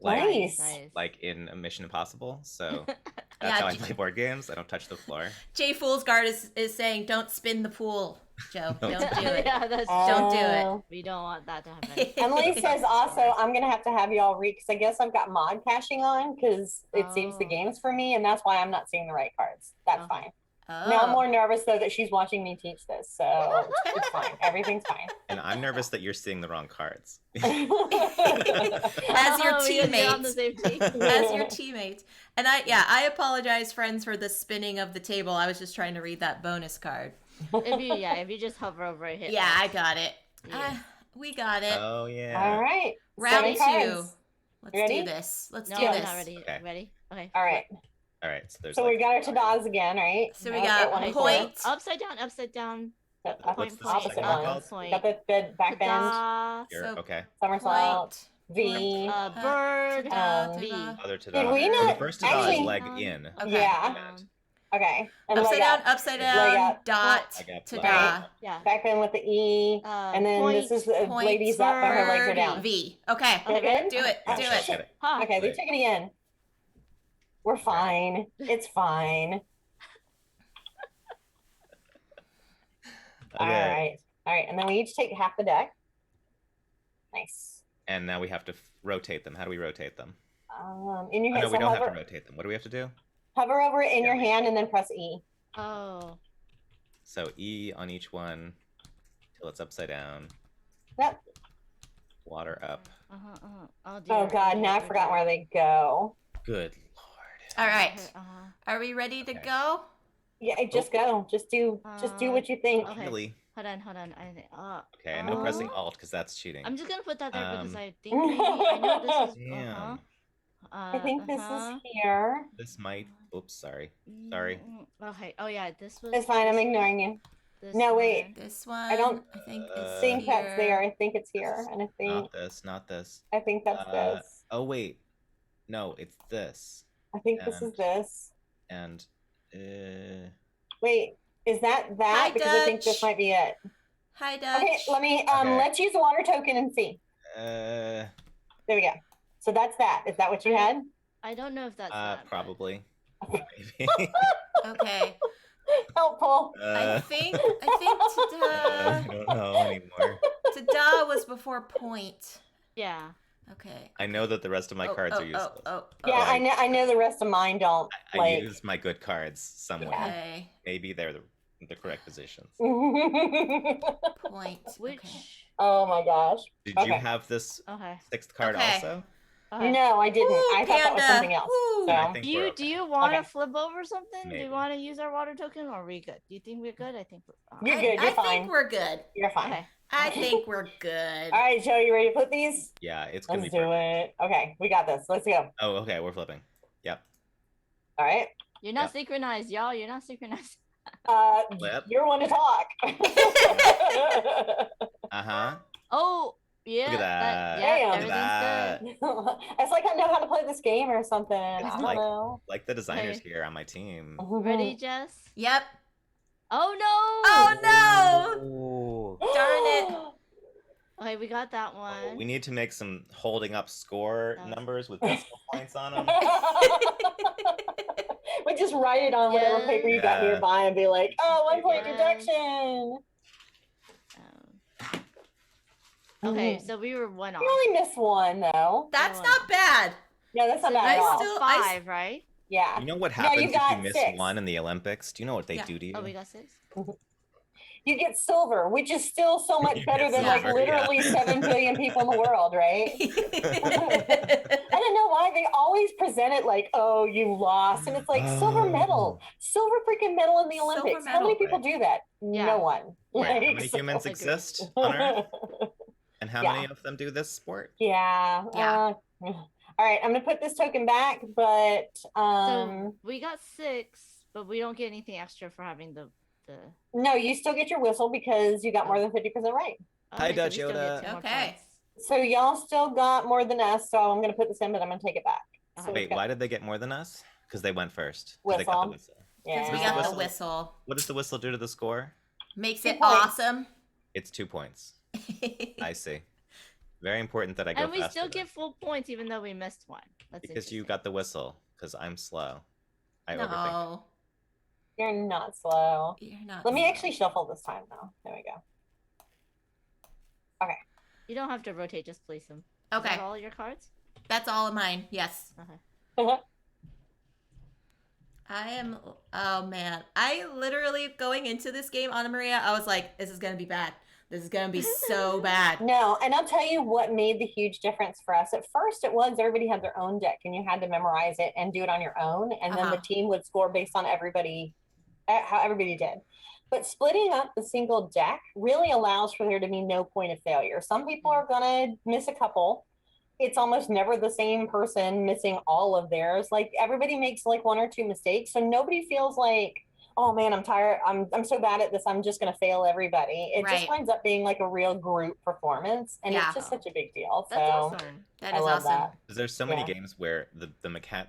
Nice. like in a Mission Impossible. So that's Yeah, how I play board games. I don't touch the floor. Jay Foolsguard is saying, don't spin the pool, Joe. Don't Don't do it. yeah, that's Don't do it. Oh. We don't want that to happen. Emily says also, I'm going to have y'all read, because I guess I've got mod caching on, because it saves the Oh. games for me, and that's why I'm not seeing the right cards. That's Okay. fine. Now I'm Oh. more nervous though that she's watching me teach this, so it's fine. Everything's fine. And I'm nervous that you're seeing the wrong cards. As your Because you're on the teammate. same team. As your teammate. And I apologize, friends, for the spinning of the table. I was just trying to read that bonus card. If you just hover over it, hit Yeah, I F. got it. Yeah. We got it. Oh yeah. All right. Round 7 2. cards. Let's Ready? do this. Let's No, do I'm this. not ready. Okay. Ready? Okay. All right. All right. So there's. So we got our tadas again, right? So we Okay, got one Okay, and so four. point. upside down. What's the point, second one one called? point. Got the back bend, Ta-da, Here, So- okay. somersault, Point. V. bird. Ta-da, V. ta-da. Other to Did we So the not first to is actually- leg in. Okay. Yeah. Bend. Okay. And Upside leg down, up. upside Leg down, up. dot, Leg up, ta-da. right. Yeah. Back bend with the E. And then point, this is the point, ladies up, but her legs are bird, down. V. Okay. You're good? Do it. Yeah, Do sure, it. get it. Huh. Okay, they Right. took it again. We're fine. It's fine. All Okay. right. All right. And then we each take half the deck. Nice. And now we have to rotate them. How do we rotate them? In your Oh, hand. no, we So don't have hover, to rotate them. What do we have to do? hover over it in Yeah. your hand and then press E. Oh. So E on each one till it's upside down. Yep. Water up. Oh, dear. Oh God, now I forgot where they go. Good lord. All right. Uh-huh. Are we ready to Okay. go? Yeah, just go. Just do what you think. Okay. Really? Hold on. Okay, no pressing Alt because that's cheating. I'm just gonna put that there because Um, I think maybe I know this is. Damn. I think this uh-huh. is here. This might. Oops, sorry. Sorry. Okay. Oh yeah, this was. It's fine. I'm ignoring you. this No, wait. one. This one. don't I think I is Think here. that's there. I think it's here, and I think Not this. Not this. that's this. Oh wait. No, it's this. I think this is and- this. And Wait, is that? Hi, Because I think this Dutch. might be it. Hi, Dutch. Okay, let me. Okay. Let's use a water token and see. uh There we go. So that's that. Is that what you had? I don't know if that's. that, but- probably. Okay. Maybe. Okay. Helpful. I think I don't know anymore. ta-da was before point. Yeah. Okay. I know that the rest of my cards are useless. Yeah, I- I know the rest of mine don't. I like. use my good cards somewhere. Yeah. Okay. Maybe they're the correct positions. Point. Which. Okay. Oh my gosh. Did you Okay. have this Okay. sixth card Okay. also? Okay. No, I didn't. Woo, I thought that was Panda. something else. Woo. So. I think Do we're you okay. do you want to Okay. flip over something? Do Maybe. you want to use our water token, or are we good? Do you think we're good? I think we're. You're good. You're I fine. think we're good. You're fine. Okay. I think we're good. All right, Joe, you ready to flip these? Yeah, it's gonna Let's be do perfect. it. Okay, we got this. Let's go. Oh, okay, we're flipping. Yep. All right. You're not Yep. synchronized, y'all. You're not synchronized. Flip. You're one to talk. Uh-huh. Oh, yeah. at that. yeah, Damn. Look at everything's that. good. It's like I know how to play this game or something. I It's don't like- know. Like the designers Okay. here on my team. Ready, Jess? Yep. Oh Oh no! no! Ooh. Darn it. Okay, we got that one. Oh, we need to make some holding up score Oh. numbers with decimal points on them. We just write it on whatever Yeah. paper you got Yeah. nearby and be like, oh, 1 point Yeah. deduction. Okay, so we were one off. You only missed one though. That's Oh. not bad. No, that's not So bad I at all. still- five, right? Yeah. You know what No, happens you if got you miss 6. one in the Olympics? Do you know what they Yeah. do to you? Oh, we got 6. You get silver, which is still so much You better get than like silver, yeah. literally 7 billion people in the world, right? I don't know why they always present it like, oh, you lost. And it's like silver medal, silver freaking medal in the Silver Olympics. How many medal. people do that? Yeah. No one. Wait, how Like, many so- humans Agreed. exist on Earth? And how Yeah. many of them do this sport? Yeah. Yeah. All right, I'm gonna put this token back, but So we got 6, but we don't get anything extra for having the. no, you still get your whistle because you got more than 50% right. Hi, Okay, so we Dutch still get Yoda. 2 more Okay. points. So y'all still got more than us, so I'm gonna put this in, but I'm gonna take it back. So Okay. we've Wait, got- why did they get more than us? Because they went first. 'Cause They got the Whistle. whistle. Yeah. We What's got the the whistle? whistle. What does the whistle do to the score? Makes 2 it points. awesome. It's 2 points. I see. Very important that I go And we faster still then. get full points even though we missed one. That's Because you interesting. got the whistle. Because I'm slow. I overthink. No, You're not slow. you're not. Let me slow. actually shuffle this time though. There we go. You don't have to rotate, just place them. Is Okay, that all your cards? that's all of mine. Yes. Okay. I am. Oh man, I literally going into this game, AnnaMaria, I was like, this is gonna be bad. This is gonna be so bad. No, and I'll tell you what made the huge difference for us. At first, it was everybody had their own deck, and you had to memorize it and do it on your own, and then the team would score based on everybody, how everybody did. But splitting up the single deck really allows for there to be no point of failure. Some people are gonna miss a couple. It's almost never the same person missing all of theirs. Like everybody makes like one or two mistakes, so nobody feels like, oh man, I'm tired. I'm so bad at this. I'm just going to fail everybody. It just Right. winds up being like a real group performance, and Yeah. it's just such a big deal. That's So awesome. That I is love awesome. that. Because there's so many Yeah. games where the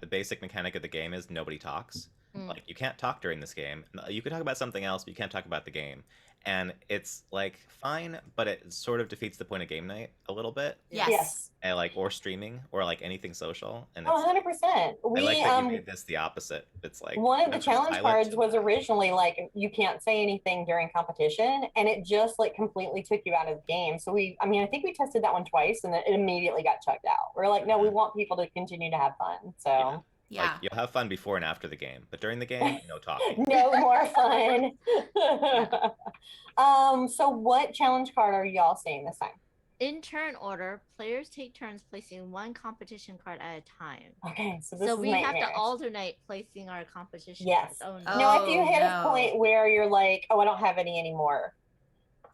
basic mechanic of the game is nobody talks. Mm. Like you can't talk during this game. You can talk about something else, but you can't talk about the game. And it's like fine, but it sort of defeats the point of game night a little bit. Yes. Yes. And like or streaming or like anything social. And Oh, it's 100%. I We like that you made this the opposite. It's like one of the members challenge pilot cards should- was originally like you can't say anything during competition, and it just like completely took you out of the game. So I think we tested that one twice, and it immediately got chucked out. We're like, no, we want people to continue to have fun. So Yeah. Like you'll have fun before and after the game, but during the game, no talking. no more fun. So what challenge card are y'all seeing this time? In turn order, players take turns placing one competition card at a time. Okay, so this So is we have to nightmarish. alternate placing our competition Yes. cards. Oh, Now, if you hit no. a point where you're like, oh, I don't have any anymore,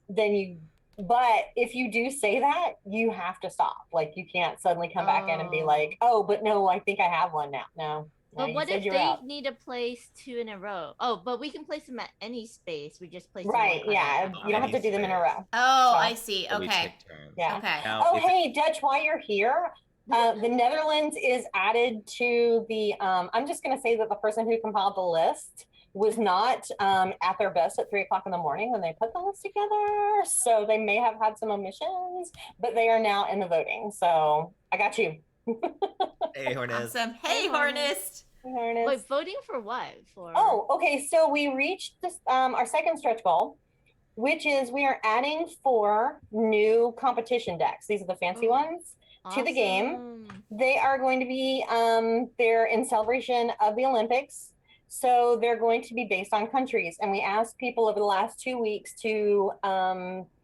then but if you do say that, you have to stop. Like, you can't suddenly come back in and be like, oh, but no, I think I have one now. No. But you what said if you're they out. need to place two in a row? Oh, but we can place them at any space. We just place Right, them one card yeah. at a You time. don't have to do them in a row. Oh, So- I see. So we Okay. take turns. Yeah. Okay. Now, Oh, is it- hey, Dutch, while you're here, the Netherlands is added to the, I'm just going to say that the person who compiled the list was not at their best at 3 o'clock in the morning when they put the list together. So they may have had some omissions, but they are now in the voting. So I got you. Hey, Hornez. Awesome. Hey, Hey, Hornist. There it is. Wait, voting for what? For Oh, okay. So we reached this, our second stretch goal, which is we are adding 4 new competition decks. These are the fancy Oh. ones. To the game. Awesome. They are going to be, they're in celebration of the Olympics. So they're going to be based on countries. And we asked people over the last 2 weeks to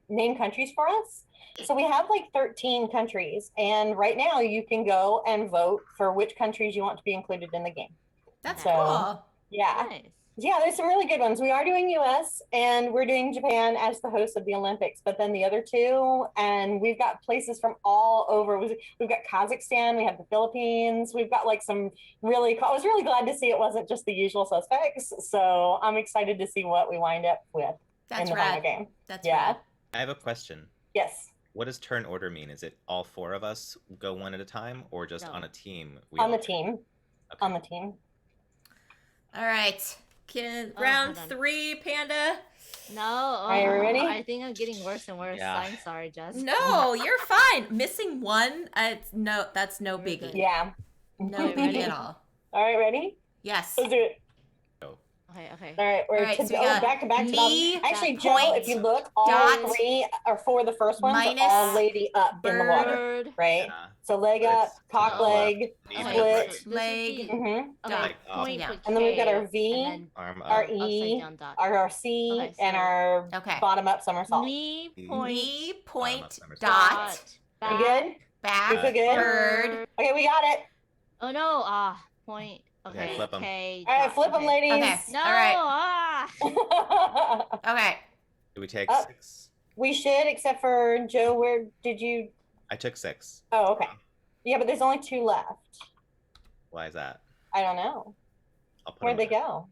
name countries for us. So we have like 13 countries. And right now you can go and vote for which countries you want to be included in the game. That's So- cool. Yeah. Nice. Yeah, there's some really good ones. We are doing US and we're doing Japan as the host of the Olympics, but then the other 2, and we've got places from all over. We've got Kazakhstan, we have the Philippines, we've got like some really cool. I was really glad to see it wasn't just the usual suspects. So I'm excited to see what we wind up with That's in the final rad. game. That's Yeah. rad. I have a question. Yes, What does turn order mean? Is it all 4 of us go one at a time, or just No. on a team? on the all- team. Okay. On the team. All right. Oh, Round hold on. 3, Panda. No. Are you ready? I think I'm getting worse and worse. Yeah. I'm sorry, Jess. No, you're fine. Missing one, that's no You're biggie. good. Yeah. No Okay, biggie ready? at all. All right, ready? Yes. Let's do it. Okay. All right, we're All right, so we got back to back. me, Actually, dot, Joe, point, if you look, all dot, 3 are for the first ones minus, are all lady up in the water, Bird. right? Yeah. So leg But up, it's cock to the left, leg, knee to the split. right. This is Leg. the- hmm Okay, Like, point yeah. with And then we've got K, our V, and then Arm our up. E, upside down dot. our C, Okay, and so- our Okay. bottom up somersault. Knee, Knee, point, Knee, Bottom point, up somersault. dot, You good? back, We feel good? bird. Okay, we got it. Oh no, point. Okay, Okay, flip 'em. K. All right, dot, flip them, okay. ladies. Okay. No, All right. Okay. Do we take Up. 6? We should, except for Joe. Where did you? I took 6. Oh, okay. Yeah, but there's only 2 left. Why is that? I don't know. I'll put Where'd they them go?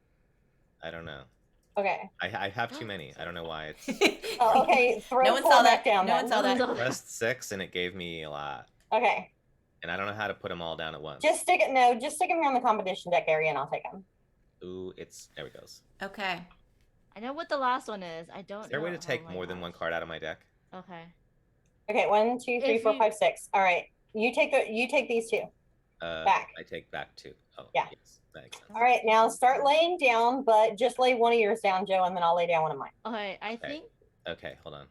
I don't know. Okay. I have too many. I don't know why. It's Oh, okay. Throw No one 4 saw back that. down. No then. one saw that. No. pressed 6 and it gave me a lot, Okay. and I don't know how to put them all down at once. Just stick it. No, just stick them here in the competition deck area, and I'll take them. Ooh, there it goes. Okay. I know what the last one is. I don't. Is there a way know. to take Oh my more than one gosh. card out of my deck? Okay. Okay. 1, 2, 3, If 4, you- 5, 6. All right. You take these 2. Back. I take back 2. Oh, Yeah. Yes, that makes sense. All right. Now start laying down, but just lay one of yours down, Joe, and then I'll lay down one of mine. Okay, I Okay. think Okay, hold on.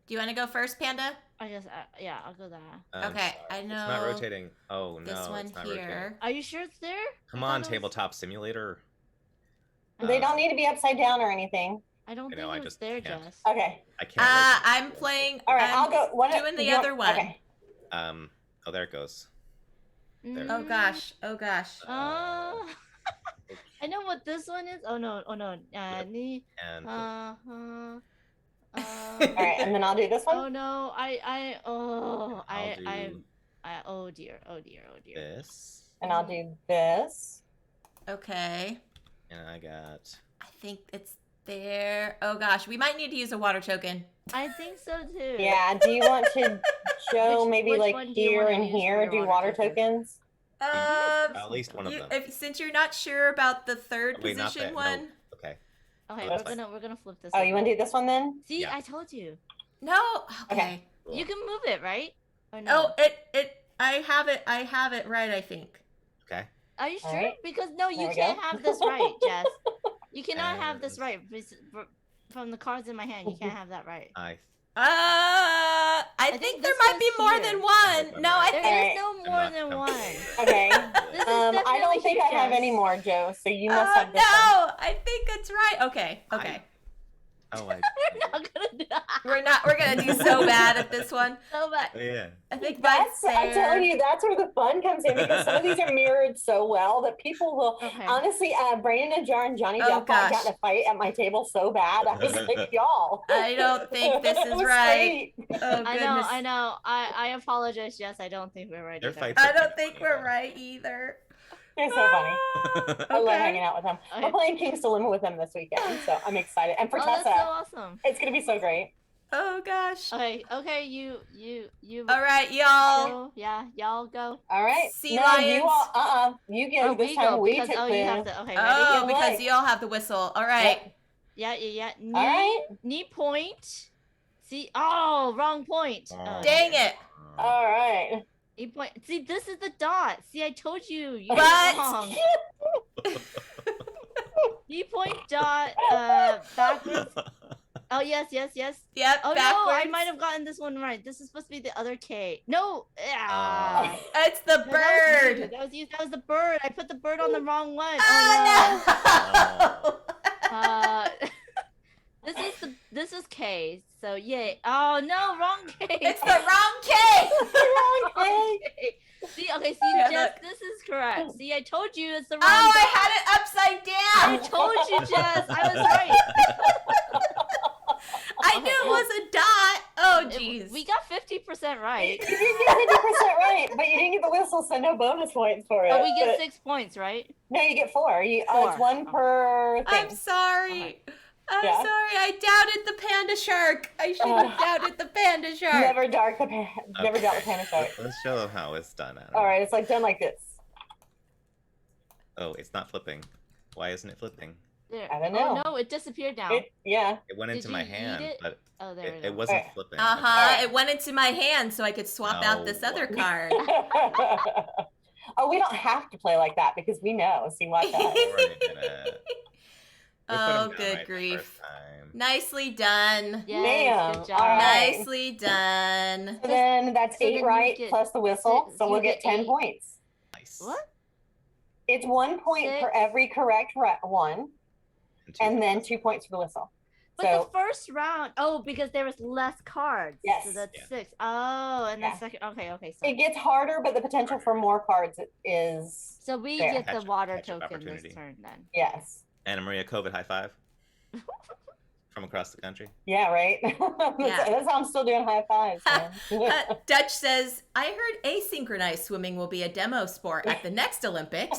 Do you want to go first, Panda? I just yeah, I'll go there. Okay, I It's not know rotating. Oh no, this one it's not here. rotating. Are you sure it's there? Come I on, thought it was- tabletop simulator. They don't need to be upside down or anything. I don't I know, think I it's just there, can't. Jess. Okay. I can't. I'm playing. All right, I'm I'll go. doing the other one. Okay. Oh, there it goes. There. Oh gosh. Oh gosh. I know what this one is. Oh no. Ni. And All right, and then I'll do this one. Oh no. I'll do Oh dear. this, And I'll do this. Okay. and I got. I think it's there. Oh gosh, we might need to use a water token. I think so too. Yeah. Do you want to show maybe which like one do you here wanna and use for here? your Do water water token? tokens? At least one of them. Since you're not sure about the third Wait, not position that. one. No. Okay. Okay, That's we're gonna flip this. Oh, over. you want to do this one then? See, Yeah. I told you. No. Okay. Okay. You can move it, right? Or no? Oh, I have it right, I think. Okay. Are you sure? Alright. Because no, There you we can't go. have this right, Jess. You cannot have this And- right. From the cards in my hand, you can't have that right. I think think there this might one's be more here. than one. No, I There think. is no I'm more not than comfortable one. with Okay. This is I don't definitely think you, I have Jess. any more, Joe. So you must Oh have this one. no! I think it's right. Okay. Oh, We're not gonna do that. We're gonna do so bad at this one. So bad. yeah. I think mine's That's, I'm telling there. you, that's where the fun comes in because some of these are mirrored so well that people will. Okay. Honestly, Brandon and Jar and Johnny Oh, Depp gosh. got in a fight at my table so bad. I was like, y'all. I don't think this It is was right. great. Oh goodness. I know. I apologize, Jess. I don't think we're right. Their either. fights I are don't kinda think funny, we're though. right either. They're so funny. I love Okay. hanging out with them. Okay. We're playing King's Dilemma with them this weekend, so I'm excited. And for Oh, that's so Tessa, awesome. it's gonna be so great. Oh gosh. Okay, you. All right, y'all. Go. Yeah, y'all go. All right. Sea no, lions. you all. You get Oh, this we time. go We because took you the. have to. Okay, ready? Oh, Good because luck. you all have the whistle. All right. Yep. Yeah. Knee, All right. knee point. See? Oh, wrong point. Oh. Dang it. All right. Knee point. See, this is the dot. See, I told you. You What? got it wrong. Knee point dot. Backwards. Oh yes. Yep. Oh backwards. no, I might have gotten this one right. This is supposed to be the other K. No. It's the No, that was you. bird. That was you. That was the bird. I put the bird on the wrong one. Oh no. This is K. So yay. Oh no, wrong K. It's the wrong K. Wrong Wrong K. K. See, okay, see, Yeah, Jess, look. this is correct. See, I told you it's the wrong. Oh, I dot. had it upside I down. told you, Jess. I was right. I knew it was a dot. Oh jeez. We got 50% right. You did get 50% right, but you didn't get the whistle, so no bonus points for it. But we get But- 6 points, right? No, you get 4. It's Four. 1 per I'm thing. sorry. I'm Yeah. sorry. I doubted the panda shark. I should have doubted the panda shark. Never doubt the panic shark. Let's show them how it's done. Adam. All right, it's like done like this. Oh, it's not flipping. Why isn't it flipping? There. I don't know. Oh no, it disappeared now. Yeah. It went Did into my you eat hand, it? but Oh, there we it go. wasn't Alright. flipping. Uh-huh. It went into my hand so I could swap out this No. other card. Oh, we don't have to play like that because we know. See, watch out. Oh, good grief. Nicely done. Yes, Damn, good job. all right. Nicely done. So then that's So then 8 you right get- plus the whistle, so you we'll get get 10 8. points. Nice. What? It's 1 point for 6. every correct one, and then 2 points for the whistle. But So the first round, oh, because there was less cards. Yes. So that's Yeah. 6. Oh, and Yeah. the second. Okay. it So, gets harder, but the potential for more cards is so we There. get the Catch-up- water catch-up token this opportunity. turn then. yes. AnnaMaria, COVID high five from across the country. Yeah, right. That's how I'm still doing high fives. man. Dutch says, I heard asynchronized swimming will be a demo sport at the next Olympics.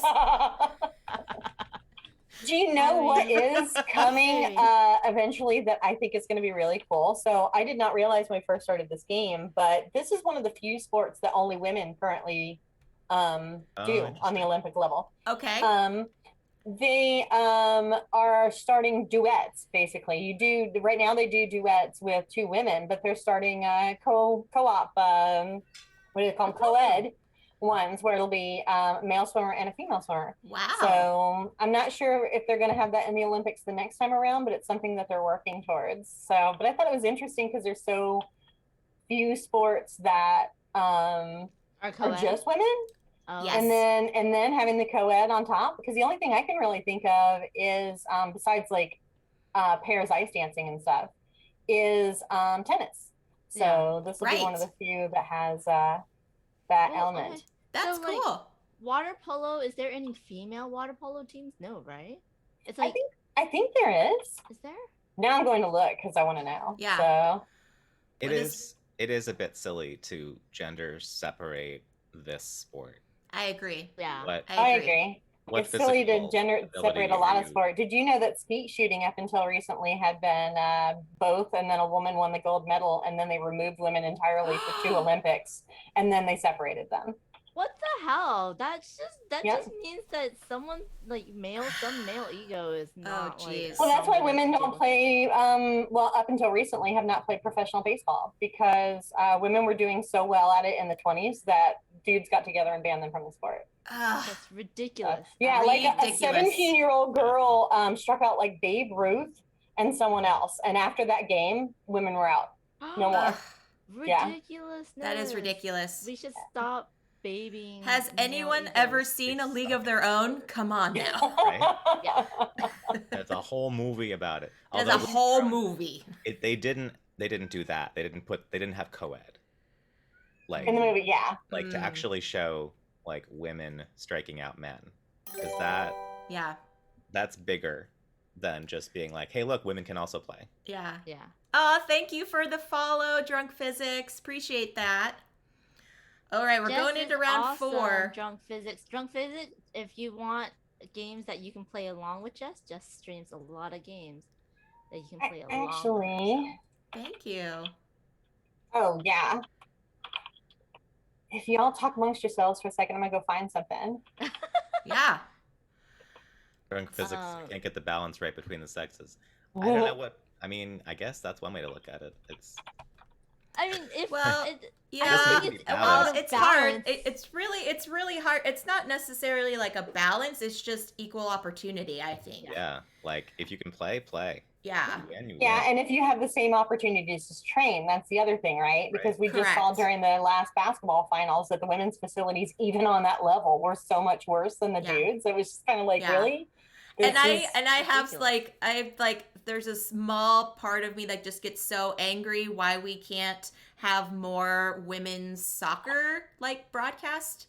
Do you know what is coming Okay. eventually that I think is going to be really cool? So I did not realize when we first started this game, but this is one of the few sports that only women currently do on the interesting. Olympic level. Okay. They are starting duets. Basically, you do right now. They do duets with 2 women, but they're starting co-op. What do they call them? Co-ed ones where it'll be a male swimmer and a female swimmer. Wow. So I'm not sure if they're going to have that in the Olympics the next time around, but it's something that they're working towards. So, but I thought it was interesting because there's so few sports that Our are co-ed. just women. Oh. Yes. and then having the co-ed on top, because the only thing I can really think of is besides like pairs ice dancing and stuff is tennis. So this will be one of Right. the few that has that element. Okay. That's So, like, cool. water polo, is there any female water polo teams? No, right? It's I like, think there is. is there? Now I'm going to look because I want to know. Yeah. So It What is a bit silly to gender separate this sport. I agree. Yeah. What I agree. what It's silly to physical gender ability separate a are lot of you- sport. Did you know that skeet shooting up until recently had been both, and then a woman won the gold medal, and then they removed women entirely for 2 Olympics, and then they separated them. What the hell? That Yep. just means that someone like some male ego is not like. jeez. Well, that's why something women to don't do with play. Well, up until recently, have not played professional baseball because women were doing so well at it in the 20s that dudes got together and banned them from the sport. it. That's ridiculous. Yeah, like a Ridiculous. 17-year-old girl struck out like Babe Ruth and someone else, and after that game, women were out. No more. Yeah. Ridiculous. That is ridiculous. We should stop babying. Has male anyone egos. ever seen A League of Their Own? Come on now. Yeah. There's a whole movie about it. There's a Although whole movie. they didn't do that. They didn't have co-ed. Like In the movie, yeah. to actually show like women striking out men. Because Yeah. that's bigger than just being like, hey, look, women can also play. Yeah. Yeah. Thank you for the follow, Drunk Physics. Appreciate that. All right, we're Jess going is into round awesome, 4. Drunk Physics. Drunk Physics, if you want games that you can play along with Jess streams a lot of games that you can play along with. Actually, Thank you. oh yeah. If y'all talk amongst yourselves for a second, I'm gonna go find something. Yeah. Drunk physics can't get the balance right between the sexes. I don't know what. I mean, I guess that's one way to look at it. It's I mean, if Well, it, Yeah, I think it's well, out of it's hard. balance. It's really hard. It's not necessarily like a balance. It's just equal opportunity, I think. yeah, like if you can play, play. Yeah. You win, you Yeah, win. and if you have the same opportunities to train, that's the other thing, right? Because we just saw Correct. during the last basketball finals that the women's facilities, even on that level, were so much worse than the Yeah. dudes. It was just kind of like, Yeah. really? And This I is- have ridiculous. there's a small part of me that just gets so angry why we can't have more women's soccer like broadcast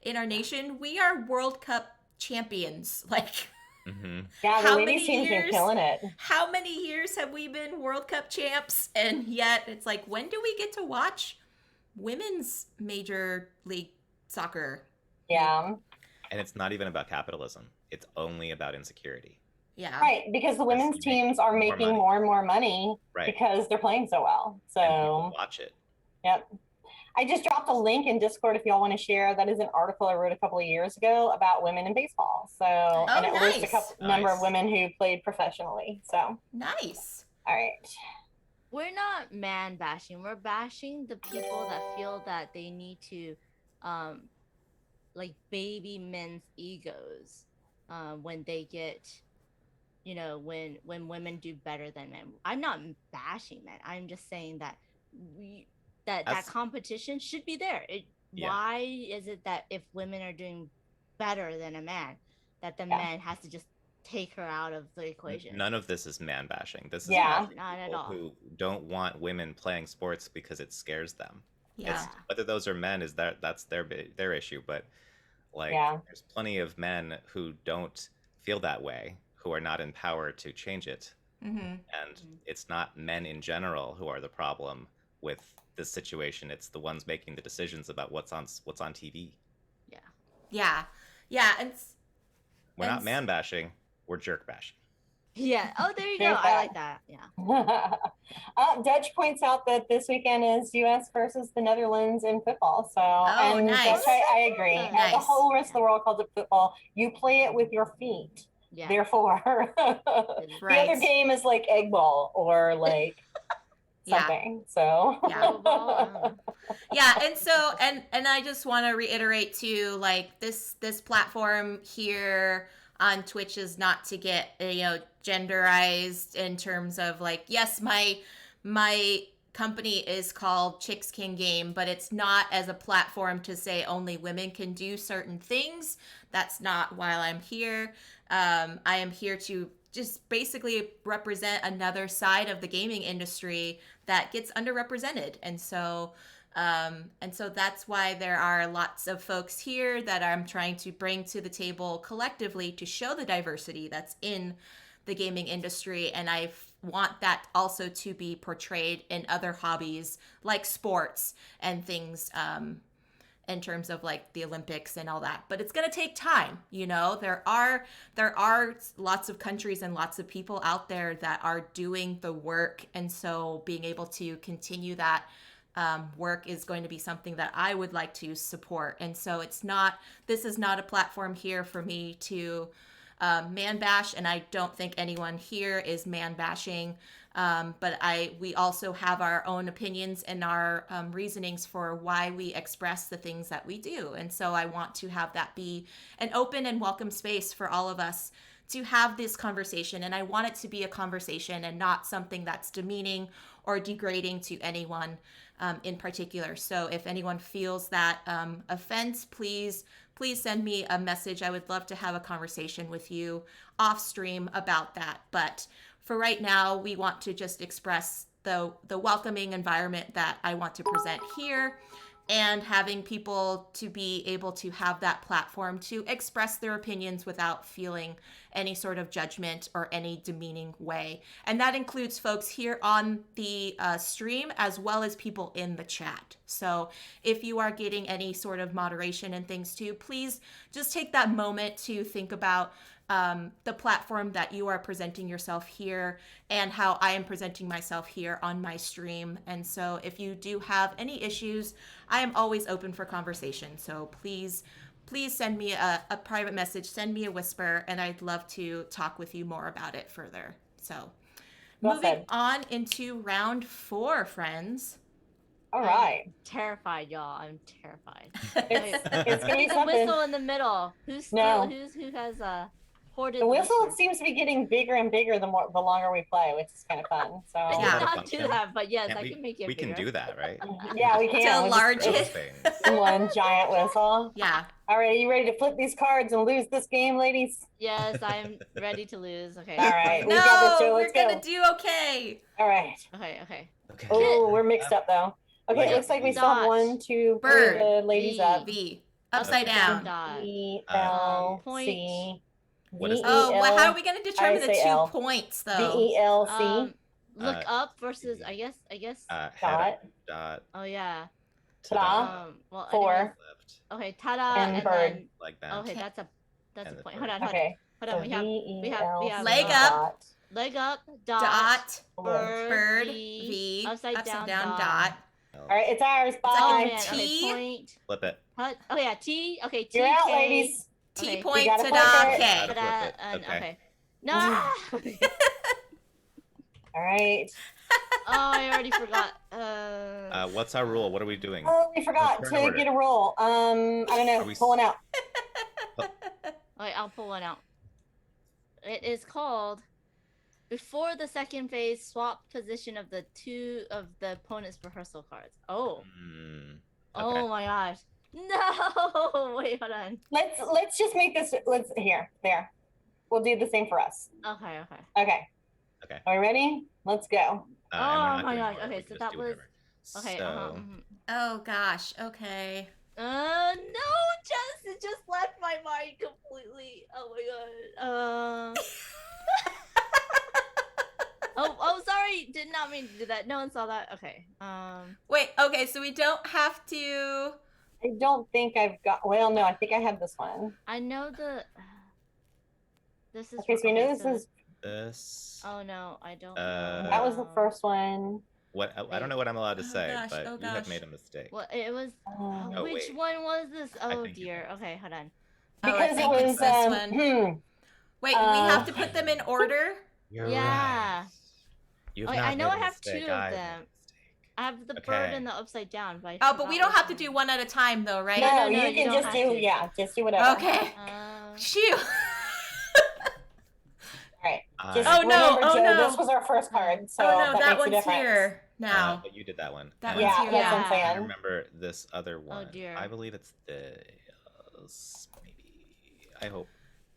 in our nation. We are World Cup champions. Like Mhm. yeah, how the many ladies team's been years? killing it. how many years have we been World Cup champs? And yet it's like, when do we get to watch women's major league soccer? Yeah, And it's not even about capitalism. It's only about insecurity. Yeah. right. Because the women's you make teams are more making money. more and more money Right. because they're playing so well. And people So, watch it. yep. I just dropped a link in Discord if y'all want to share. That is an article I wrote a couple of years ago about women in baseball. So, and it lists a nice. couple number of Nice. women who played professionally. So, Nice. all right. We're not man bashing. We're bashing the people that feel that they need to, like baby men's egos, when they get, when women do better than men. I'm not bashing men. I'm just saying that that That's- competition should be there. Yeah. Why is it that if women are doing better than a man, that the Yeah. man has to just take her out of the equation? None of this is man bashing. This is Yeah. bashing Not at people all. who don't want women playing sports because it scares them. Yeah. It's, whether those are men is that's their issue, but like Yeah. there's plenty of men who don't feel that way, who are not in power to change it. Mm-hmm. And Mhm. it's not men in general who are the problem with this situation. It's the ones making the decisions about what's on TV. Yeah. Yeah. Yeah. And We're And not man bashing, we're jerk bashing. Yeah. Oh, there you go. There's I that. like that. Yeah. Dutch points out that this weekend is U.S. versus the Netherlands in football. So, and nice. Dutch, I agree. The Nice. whole rest of the world calls it football. You play it with your feet. Yeah. Therefore, the Right. other game is like egg ball or like Yeah. something. So, Yeah. Football, Yeah, and so and I just want to reiterate too, like this platform here on Twitch is not to get genderized in terms of like, yes, my company is called Chicks Can Game, but it's not as a platform to say only women can do certain things. That's not why I'm here. I am here to just basically represent another side of the gaming industry that gets underrepresented. And so that's why there are lots of folks here that I'm trying to bring to the table collectively to show the diversity that's in the gaming industry. And I want that also to be portrayed in other hobbies like sports and things, in terms of like the Olympics and all that. But it's going to take time. You know, there are lots of countries and lots of people out there that are doing the work. And so being able to continue that work is going to be something that I would like to support. And so this is not a platform here for me to man bash, and I don't think anyone here is man bashing. But we also have our own opinions and our reasonings for why we express the things that we do. And so I want to have that be an open and welcome space for all of us to have this conversation. And I want it to be a conversation and not something that's demeaning or degrading to anyone in particular. So if anyone feels that offense, please send me a message. I would love to have a conversation with you off stream about that. But for right now, we want to just express the welcoming environment that I want to present here, and having people to be able to have that platform to express their opinions without feeling any sort of judgment or any demeaning way. And that includes folks here on the stream as well as people in the chat. So if you are getting any sort of moderation and things too, please just take that moment to think about the platform that you are presenting yourself here and how I am presenting myself here on my stream. And so if you do have any issues, I am always open for conversation. So please send me a private message, send me a whisper, and I'd love to talk with you more about it further. So moving on into round 4, friends. All right. I'm terrified, y'all. I'm terrified. It's gonna be the something. whistle in the middle. Who has hoarded The whistle whistle? seems to be getting bigger and bigger the longer we play, which is kind of fun. So I Yeah. did not do that, but yes, I can make it We bigger. can do that, right? yeah, we can. To enlarge Those it. things. One giant whistle. Yeah. All right, are you ready to flip these cards and lose this game, ladies? Yes, I'm ready to lose. Okay. All right. We got this, No, Joe. we're Let's gonna go. do okay. All right. Okay. Okay. Oh, we're mixed up though. Okay, it looks like we still have Dot. 1, 2, 3 Bird. the ladies V. up. V. Upside down. Dot. E Point. L C. What is Oh, VEL well, how are we going to determine the I say 2 L. points, though? VELC. Look up versus I guess. Head Dot. up, dot. Oh yeah. To the Ta. Well. 4. anyways, left, okay. Ta-da. And bird. then. like that. Okay, that's a And the point. bird. Hold on. Okay. Hold So on. We have Leg up. dot. leg up. Dot. Bird. Bird. V. V. Upside down. dot. All right, it's ours. Oh Bye. man. T. Okay. Point. Flip it. Oh yeah. T. Okay. T. You're out, K. ladies. T Okay. point gotta to flip dot it. K. Gotta Ta-da, flip it. and, Okay. okay. No. All right. Oh, I already forgot. What's our rule? What are we doing? Oh, we forgot Let's to turn order. get a roll. I don't know. Are we- Pull one out. Okay, I'll pull one out. It is called before the second phase. Swap position of the 2 of the opponent's rehearsal cards. Oh. Hmm. Oh my gosh. No. Wait, hold on. Let's just make this. There. We'll do the same for us. Okay. Okay. Okay. Are we ready? Let's go. And we're Oh not my doing gosh, order, okay, we so can that just do was- whatever. Okay. So, Oh, gosh. Okay. No, Jess, it just left my mind completely. Oh my god. Oh, sorry. Did not mean to do that. No one saw that. Okay. Wait, okay, so we don't have to... I don't think I've got. Well, no, I think I have this one. I know the. This is. Okay, so you know this so- is. this. Oh no, I don't. That was the know. first one. What? I don't know what I'm allowed to Oh, say, gosh, but oh, you have gosh. made a mistake. Well, it was. Oh. Oh, Which wait. one was this? I Oh think you dear. know. Okay, hold on. Oh, I Because it think was. it's this one. Wait, we have to put them in order? You're Yeah. right. You've Okay, not I know made I a have mistake, 2 I of made a them. mistake. I have the bird Okay. and the upside down. But I Oh, but we forgot don't have to which do one. one at a time, though, right? No, no, you you can don't just have do. to. Yeah, just do whatever. Okay. Phew. All right. I- Just Oh, no, remember, oh, Joe, no. this was our first card, so Oh, no, that that makes a one's difference. here. now. But you did that one. That And one's Yeah, here. that's what I'm Yeah. I saying. remember this other one. dear. I believe it's maybe. I hope.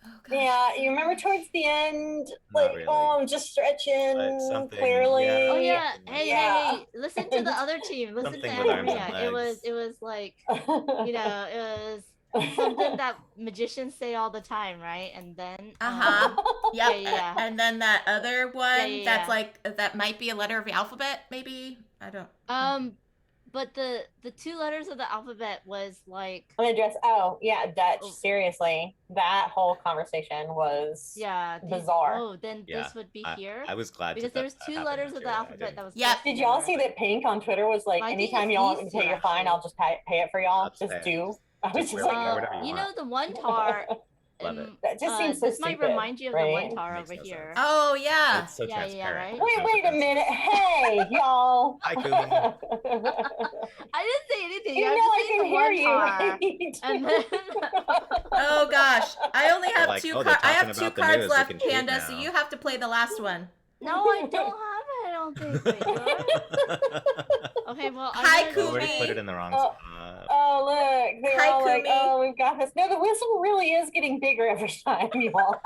Oh, gosh. Yeah, you remember towards the end, Not like, really. oh, I'm just stretching But something, clearly. yeah. Oh yeah. Something Hey, like that. hey, listen to the other team. Listen Something to with arms and AnnaMaria. legs. It was like, you know, it was something that magicians say all the time, right? And then Uh-huh. Yep. yeah. And then that other one yeah. that's like that might be a letter of the alphabet, maybe. I don't. But the two letters of the alphabet was like I'm gonna address. Oh, yeah, Dutch. Oh. Seriously, that whole conversation was bizarre. Oh, then Yeah, this would be I- here. I was glad because to there was that two happened letters of the too. I alphabet didn't- that was. Yep. close Did y'all together. see that Pink on Twitter was like, I think anytime it's y'all want these me to pay two, your fine, actually. I'll just pay it for y'all. I'll Just pay it. do. I was Just just wear like, whatever you you want. know the one tar. Love it. that just seems so This stupid. might remind you of the right? one tar Makes over no here. sense. Oh yeah. It's so Yeah, transparent. right? There's Wait, no wait a difference. minute. Hey, y'all. Hi, Kumi. I didn't say anything. You know I'm I just saying can the hear one you, tar. right? And then Oh gosh. I only have like, two oh, they're cards. I have talking two about the cards news. We left, can cheat Panda, so now. you have to play the last one. no, I don't have it. I don't think. Wait, do I? Okay, well, Hi, I'm I gonna already Kumi. put it in the wrong Oh. spot. Oh, look. They're Hi, all like, Kumi. oh, we've got this. No, the whistle really is getting bigger every time, y'all.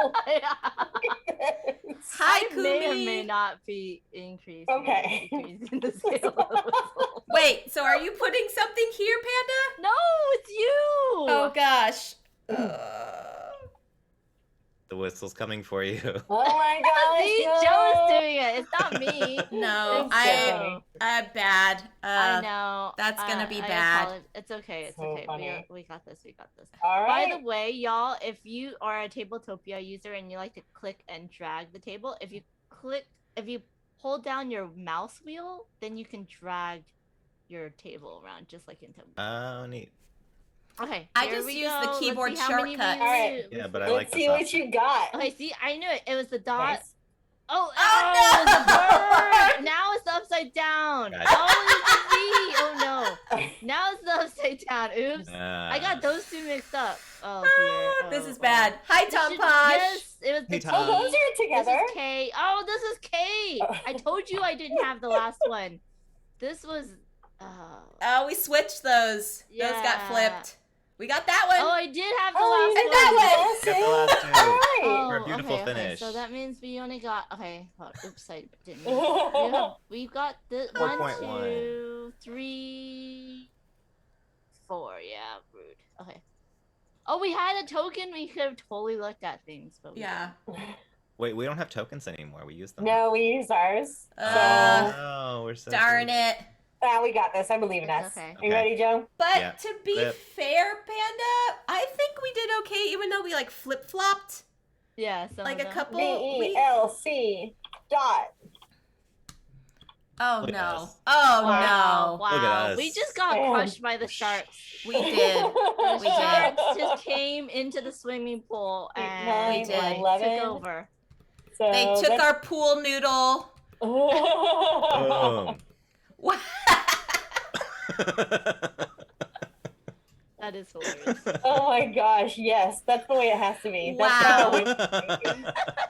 Hi, I may or Kumi. may not be increasing. Okay. Decreasing the scale of the whistle. Wait, so are you putting something here, Panda? No, it's you. Oh gosh. The whistle's coming for you. Oh my gosh. See, no. Joe's doing it. It's not me. No, It's I'm bad. I know. that's gonna be I bad. It's okay. It's So okay. funny. We got this. We got this. All By right. the way, y'all, if you are a Tabletopia user and you like to click and drag the table, if you hold down your mouse wheel, then you can drag your table around just like in Tabletopia. Oh, neat. Okay. I here just we use the go. Let's keyboard see how many shortcut. we All right. lose. Yeah, but I Let's like see this what option. you got. Okay, see, I knew it. It was the dot. Nice. Oh, Oh, it was a bird. Now it's the upside down. Gotcha. Oh, it's the V. Oh no. Now it's the upside down. Oops. I got those two mixed up. Oh dear. This Oh, is bad. Hi, This Tom should- Posh. Yes, it was the Hey, T. Tom. Oh, those are This together. is K. Oh, this is K. I told you I didn't have the last one. This was. Oh, we switched those. Those got Yeah. flipped. We got that one. Oh, I did have the Oh, last you and one. that Got the last two. All right. For a beautiful okay, finish. so that means we only got oops, I didn't. We've got the 1, 4.1. 2, 3, 4. Yeah, rude. Okay. Oh, we had a token. We could have totally looked at things, but we Yeah. Wait, we don't have tokens anymore. We use them. No, we use ours. Oh, we're so Darn good. it. We got this. I believe in It's us. okay. Are you ready, Joe? But Yeah. to be Flip. fair, Panda, I think we did okay, even though we like flip flopped. Yeah, some Like of a them. couple. VELC dot. Oh Look at no. us. Oh Wow, no. wow. Look at us. We just got Damn. crushed by the sharks. We did. The We did. sharks just came into the swimming pool and We did. 11. took over. So They took that's- our pool noodle. Boom. That is hilarious. Oh my gosh, yes, that's the way it has to be. That's Wow.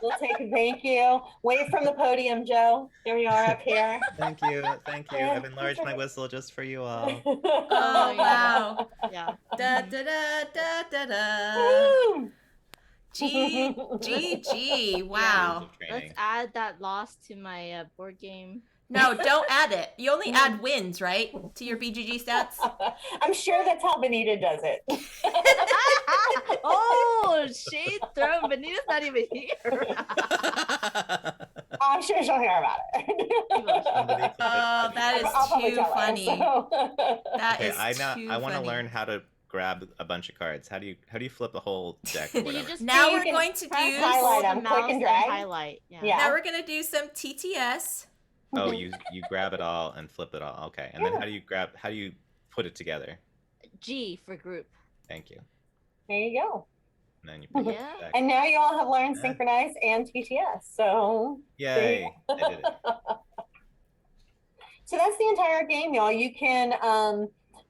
we'll take a thank you. Wave from the podium, Joe. Here we are up here. Thank you. Thank you. I've enlarged my whistle just for you all. Oh wow. Yeah. Da da da da da da. Woo! G. Wow. Let's add that loss to my board game. No, don't add it. You only add wins, right? To your BGG stats? I'm sure that's how Benita does it. Oh, shade thrown. Benita's not even here. I'm sure she'll hear about it. Somebody clip it. Oh, that is I'll probably too tell her, funny. so. That Okay, is too I want to funny. learn how to grab a bunch of cards. How do you flip a whole deck or You whatever? just Now you we're can going to press do. and hold Highlight the 'em, click mouse and drag. highlight. Yeah. Yeah. Now we're gonna do some TTS. Oh, you grab it all and flip it all. Okay, and then how do you put it together? G for group. Thank you. There you go. And then you put it Yeah. back. And now you all have learned Yeah. Synchronized and TTS. So Yay! I did it. So that's the entire game, y'all. You can,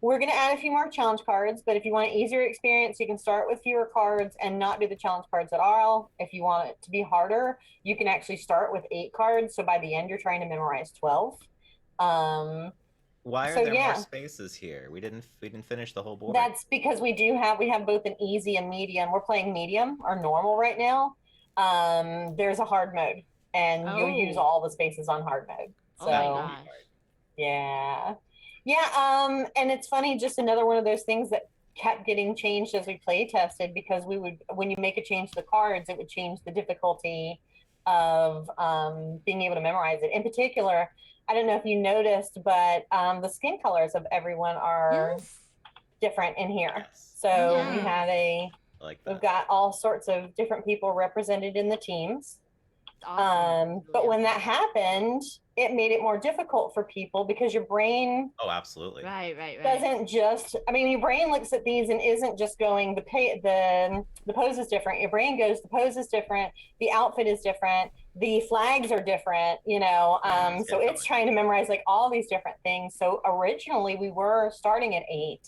we're going to add a few more challenge cards, but if you want an easier experience, you can start with fewer cards and not do the challenge cards at all. If you want it to be harder, you can actually start with 8 cards. So by the end, you're trying to memorize 12. Why are So there more yeah, spaces here? We didn't finish the whole board. that's because we have both an easy and medium. We're playing medium or normal right now. There's a hard mode, and you'll use Oh. all the spaces on hard mode. Oh my So gosh. yeah, yeah. And it's funny, just another one of those things that kept getting changed as we play tested, because when you make a change to the cards, it would change the difficulty of being able to memorize it. In particular, I don't know if you noticed, but the skin colors of everyone are Yes. different in here. Yes. So we Yes. have I like that. we've got all sorts of different people represented in the teams. Awesome. But when that happened, it made it more difficult for people, because your brain Oh, absolutely. Right. doesn't just, I mean, your brain looks at these and isn't just going, the pose is different. Your brain goes, the pose is different, the outfit is different, the flags are different, you know. So it's trying to memorize like all these different things. So originally we were starting at 8,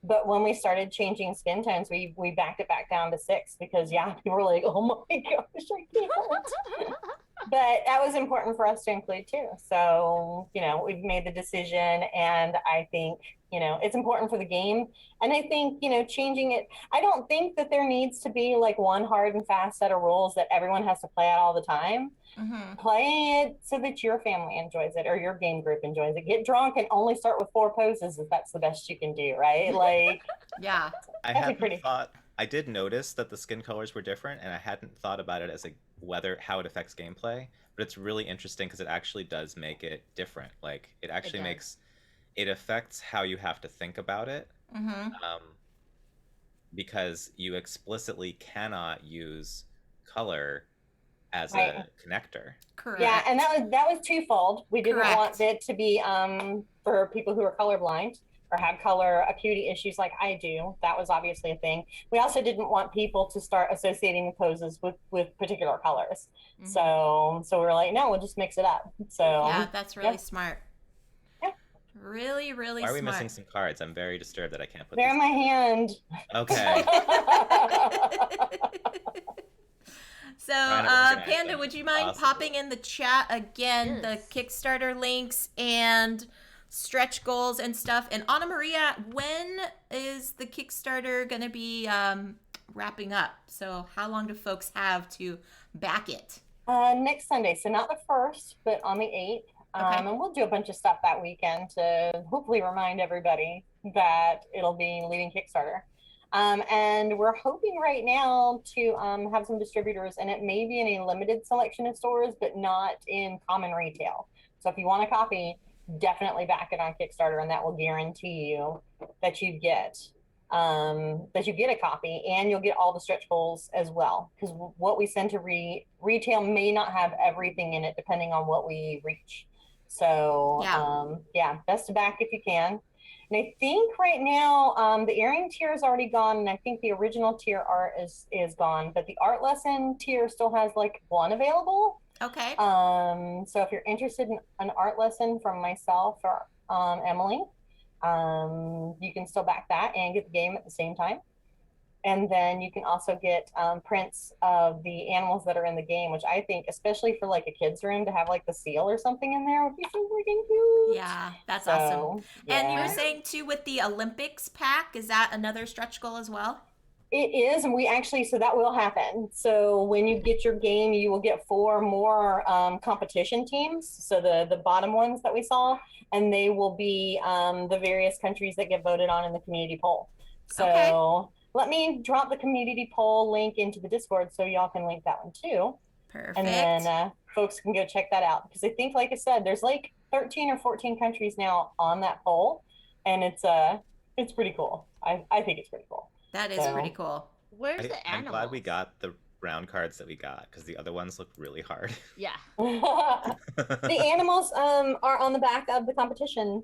but when we started changing skin tones, we backed it back down to 6, because people were like, oh my gosh, I can't. But that was important for us to include too. So, we've made the decision, and I think, it's important for the game. And I think, changing it, I don't think that there needs to be like one hard and fast set of rules that everyone has to play out all the time. Mm-hmm. Play it so that your family enjoys it, or your game group enjoys it. Get drunk and only start with 4 poses if that's the best you can do, right? Like, Yeah. I did notice that the skin colors were different, and I hadn't thought about it as how it affects gameplay. But it's really interesting because it actually does make it different. Like, it actually it affects how you have to think about it. Mm-hmm. Because you explicitly cannot use color as a connector. Correct. Yeah, and that was twofold. We didn't want it to be for people who are colorblind or have color acuity issues like I do. That was obviously a thing. We also didn't want people to start associating the poses with particular colors. Mm-hmm. So we were like, no, we'll just mix it up. So yeah, that's really smart. Yeah. Really, really smart. Why are we missing some cards? I'm very disturbed that I can't put They're in my hand. Okay. So, Panda, would you mind popping in the chat again the Kickstarter links and stretch goals and stuff? And AnnaMaria, when is the Kickstarter going to be wrapping up? So how long do folks have to back it? Next Sunday. So not the 1st, but on the 8th. And we'll do a bunch of stuff that weekend to hopefully remind everybody that it'll be leading Kickstarter. And we're hoping right now to have some distributors, and it may be in a limited selection of stores, but not in common retail. So if you want a copy, definitely back it on Kickstarter, and that will guarantee you that you get a copy, and you'll get all the stretch goals as well. Because what we send to retail may not have everything in it, depending on what we reach. So best to back if you can. And I think right now the earring tier is already gone, and I think the original tier art is gone, but the art lesson tier still has like 1 available. Okay. So if you're interested in an art lesson from myself or Emily, you can still back that and get the game at the same time. And then you can also get prints of the animals that are in the game, which I think, especially for like a kid's room, to have like the seal or something in there would be so freaking cute. Yeah, that's awesome. Yeah. And you were saying too with the Olympics pack, is that another stretch goal as well? It is, and so that will happen. So when you get your game, you will get 4 more competition teams. So the bottom ones that we saw, and they will be the various countries that get voted on in the community poll. So let me drop the community poll link into the Discord so y'all can link that one too. Perfect. And then folks can go check that out, because I think, like I said, there's like 13 or 14 countries now on that poll, and it's pretty cool. I think it's pretty cool. That is pretty cool. Where's the animals? I'm glad we got the round cards that we got, because the other ones look really hard. Yeah. The animals are on the back of the competition.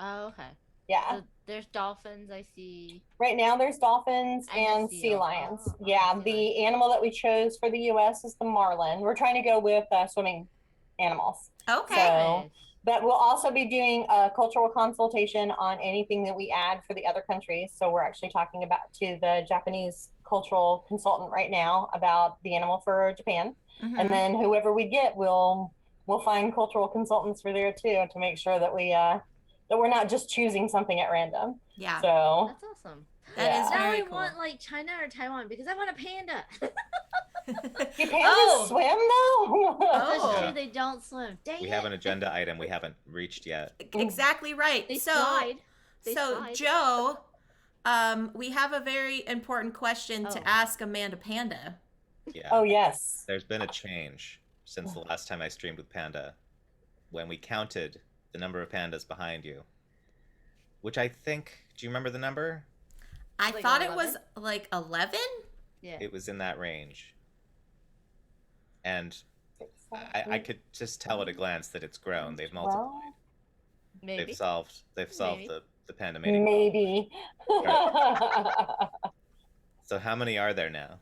Oh, okay. Yeah. So there's dolphins, I see. Right now there's dolphins and sea lions. The animal that we chose for the US is the marlin. We're trying to go with swimming animals. Okay. So, but we'll also be doing a cultural consultation on anything that we add for the other countries. So we're actually talking to the Japanese cultural consultant right now about the animal for Japan. Mm-hmm. And then whoever we get will we'll find cultural consultants for there too to make sure that we're not just choosing something at random. Yeah. So That's awesome. That is yeah. Now very I cool. want like China or Taiwan because I want a panda. Do pandas swim though? That's Oh. true. They don't swim. Dang We it. have an agenda item we haven't reached yet. Exactly right. They so slide. They so slide. Joe, we have a very important question Oh. to ask Amanda Panda. Yeah. Oh yes. There's been a change since the last time I streamed with Panda, when we counted the number of pandas behind you. Which I think, do you remember the number? I Like thought 11? it was like 11. Yeah. It was in that range. And I could just tell at a glance that it's grown. They've multiplied. Well, Maybe. They've solved Maybe. the panda mating. maybe. So how many are there now?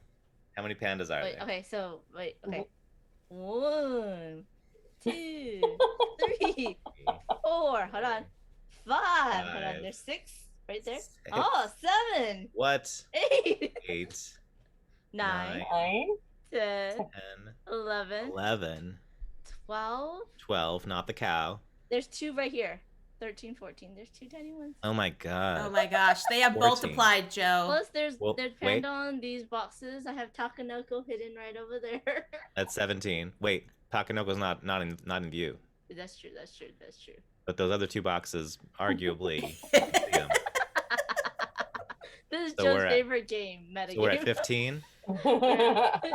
How many pandas are Wait. there? Okay. So wait. Okay. 1, 2, 3, 4. Hold on. 5. Hold on. There's 6 right there. 6. Oh, 7. What? 8. 8, 9. 9. 10. 10, 11. 11, 12. 12, not the cow. There's 2 right here. 13, 14. There's 2 tiny ones. Oh my god. Oh my gosh, they have 14. multiplied, Joe. Plus, there's Well, there's wait. panda on these boxes. I have Takanoko hidden right over there. That's 17. Wait, Takanoko's not in view. That's true. That's true. That's true. But those other 2 boxes, arguably, see 'em. This is So Joe's we're at- favorite game, metagame. So we're at 15.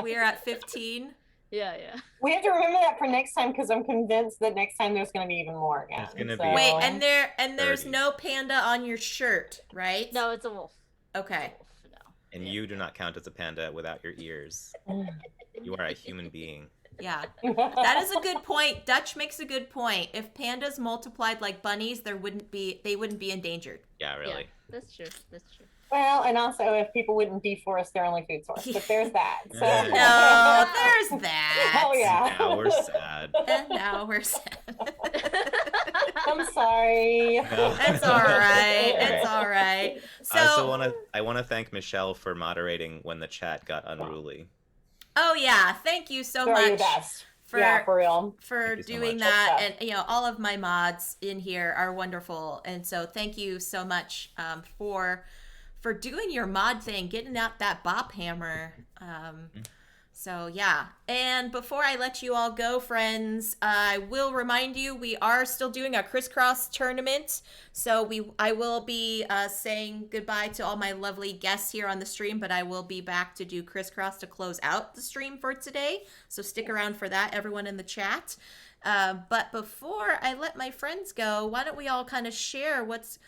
We are at 15. Yeah, yeah. We have to remember that for next time because I'm convinced that next time there's going to be even more again. There's gonna be- So- Wait, and there's 30. no panda on your shirt, right? No, it's a wolf. Okay. It's a wolf, no. And you do not count as a panda without your ears. You are a human being. Yeah. That is a good point. Dutch makes a good point. If pandas multiplied like bunnies, they wouldn't be endangered. Yeah, really. Yeah, that's true. That's true. Well, and also if people wouldn't deforest their only food source, but there's that. So. No, there's that. Oh yeah. Now we're sad. And now we're sad. I'm sorry. It's all right. It's all right. I also So, I want to thank Michelle for moderating when the chat got unruly. oh yeah, thank you so You're the much best. for Yeah, for real. for Thank you so doing much. that. That's And all of my mods in here are wonderful, and so thank you so much for doing your mod thing, getting out that bop hammer. So yeah, and before I let you all go, friends, I will remind you we are still doing a crisscross tournament. So I will be saying goodbye to all my lovely guests here on the stream, but I will be back to do crisscross to close out the stream for today. So stick around for that, everyone in the chat. But before I let my friends go, why don't we all kind of share what's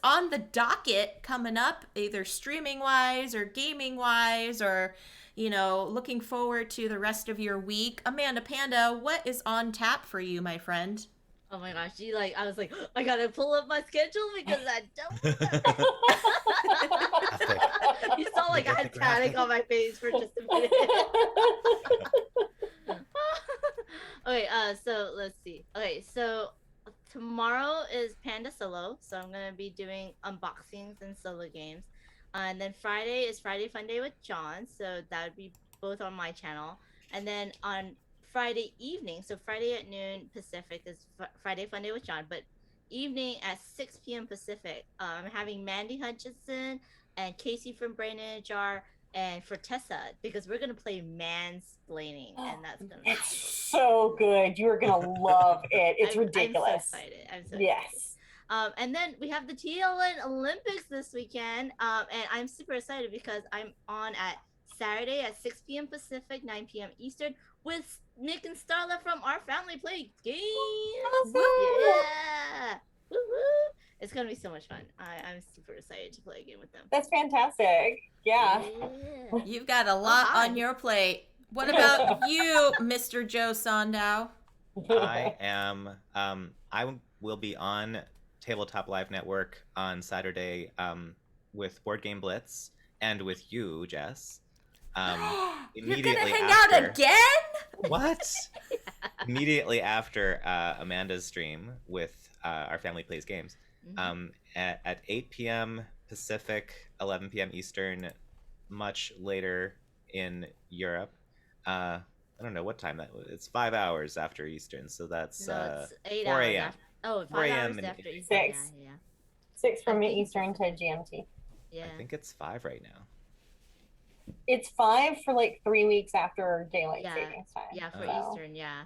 on the docket coming up, either streaming wise or gaming wise, or looking forward to the rest of your week. Amanda Panda, what is on tap for you, my friend? Oh my gosh, I was like, I gotta pull up my schedule because I don't. You saw like I had panic on my face for just a minute. Okay, so let's see. Okay, so tomorrow is Panda Solo, so I'm gonna be doing unboxings and solo games. And then Friday is Friday Fun Day with John, so that would be both on my channel. And then on Friday evening, so Friday at noon Pacific is Friday Fun Day with John, but evening at 6 p.m. Pacific, I'm having Mandy Hutchinson and Casey from Brain in a Jar and for Tessa, because we're gonna play mansplaining, and that's gonna be It's so good. You're gonna love it. It's ridiculous. I'm so excited. I'm so Yes. excited. And then we have the TLN Olympics this weekend, and I'm super excited because I'm on at Saturday at 6 p.m. Pacific, 9 p.m. Eastern with Nick and Starla from Our Family Play Games. Yeah! Woo-hoo! It's gonna be so much fun. I'm super excited to play a game with them. That's fantastic. Yeah. Yeah. You've got a lot hi. on your plate. What about you, Mr. Joe Sondow? I am. I will be on Tabletop Live Network on Saturday with Board Game Blitz and with you, Jess. You're gonna Immediately hang after, out again? What? Immediately after Amanda's stream with Our Family Plays Games, at 8 p.m. Pacific, 11 p.m. Eastern, much later in Europe, I don't know what time that was. It's 5 hours after Eastern, so that's No, it's 4 8 hours a.m. after. Oh, 4 5 a.m. hours in after Eastern. Yeah, 6. yeah. 6 I from think it's Eastern to 6. GMT. Yeah. I think it's 5 right now. It's 5 for like 3 weeks after daylight Yeah. savings time. Yeah, for Oh. Eastern, yeah.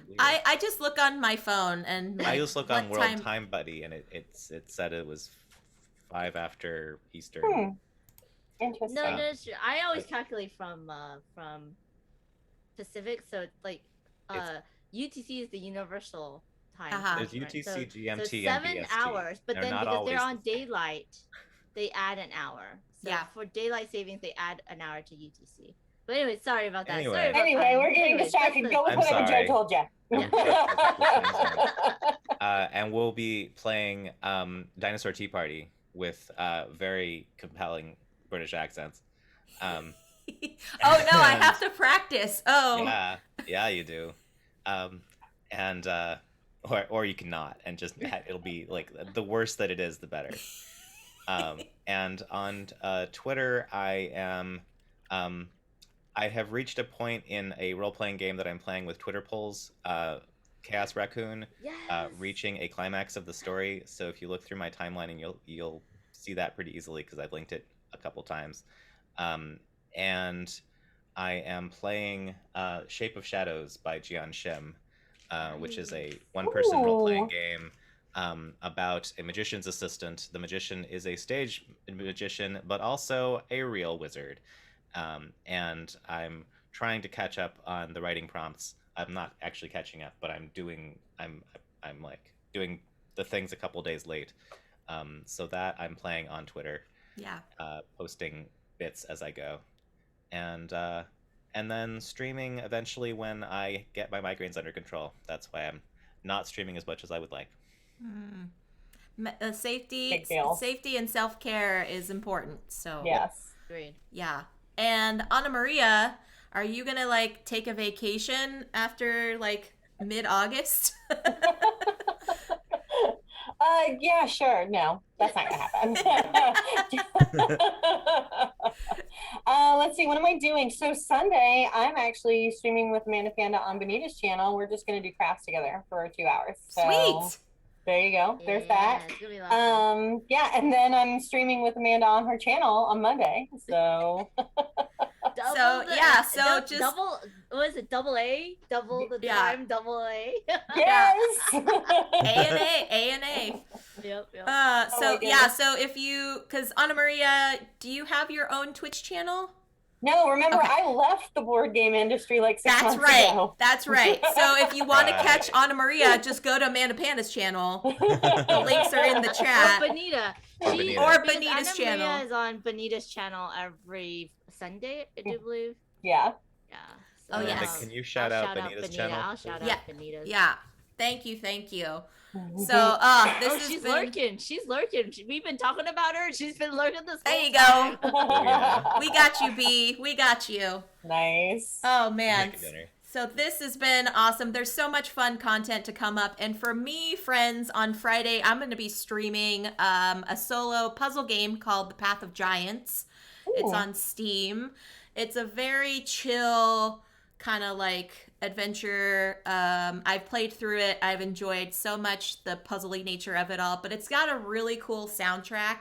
Weird. I just look on my phone and I like just look what on World Time Buddy, and it said it was 5 after Eastern. Interesting. No, Um, no, it's true. I always but- calculate from Pacific, so it's like UTC is the universal time. Uh-huh. There's zone, right? UTC, So GMT, so and 7 BST. hours, but They're then not because they're always on the same. daylight, they add an hour. So Yeah. for daylight savings, they add an hour to UTC. But anyway, sorry about that. Anyway. Sorry about Anyway, time. we're getting Anyways, distracted. let's Go with I'm whatever sorry. Joe told you. I'm frustrated. And we'll be playing Dinosaur Tea Party with very compelling British accents. oh no, I and- have to practice. Oh. Yeah, you do. And or you cannot, and just it'll be like the worse that it is, the better. And on Twitter, I have reached a point in a role-playing game that I'm playing with Twitter polls, Chaos Raccoon, Yes. reaching a climax of the story. So if you look through my timeline, and you'll see that pretty easily because I've linked it a couple times. And I am playing Shape of Shadows by Jian Shim, which is a one-person role-playing game about a magician's assistant. The magician is a stage magician, but also a real wizard. And I'm trying to catch up on the writing prompts. I'm not actually catching up, but I'm like doing the things a couple days late. So that I'm playing on Twitter. Yeah. Posting bits as I go, and then streaming eventually when I get my migraines under control. That's why I'm not streaming as much as I would like. Safety Big deal. safety and self-care is important. So Yes. Agreed. yeah. And AnnaMaria, are you gonna like take a vacation after like mid-August? Yeah, sure. No, that's not gonna happen. Let's see. What am I doing? So Sunday, I'm actually streaming with Amanda Panda on Benita's channel. We're just gonna do crafts together for 2 hours. So Sweet. there you go. There's that. It's gonna be a lot of fun. Yeah, and then I'm streaming with Amanda on her channel on Monday. So Double, what is it? Double A? Double the Yeah. time, double A. yes. A&A. Yep. So my yeah, goodness. so if you, because AnnaMaria, do you have your own Twitch channel? No, remember Okay. I left the board game industry like 6 That's months right. ago. That's right. So if you want to Right. catch AnnaMaria, just go to Amanda Panda's channel. The links are in the Or chat. Bonita. Or She- Bonita. Or because Bonita's AnnaMaria channel. is on Bonita's channel every Sunday, I do believe. Yeah. Yeah. Oh, Amanda, yes. can you shout I'll out Bonita's Bonita. channel? I'll shout Yeah. out Bonita's. Yeah. Thank you. So, Oh, this has she's been... lurking. She's lurking. We've been talking about her. She's been lurking this There whole you go. time. Oh, yeah. We got you, B. We got you. Nice. Oh, man. Make a dinner. So this has been awesome. There's so much fun content to come up. And for me, friends, on Friday, I'm going to be streaming a solo puzzle game called The Path of Giants. It's Ooh. on Steam. It's a very chill kind of like adventure. I've played through it. I've enjoyed so much the puzzly nature of it all, but it's got a really cool soundtrack.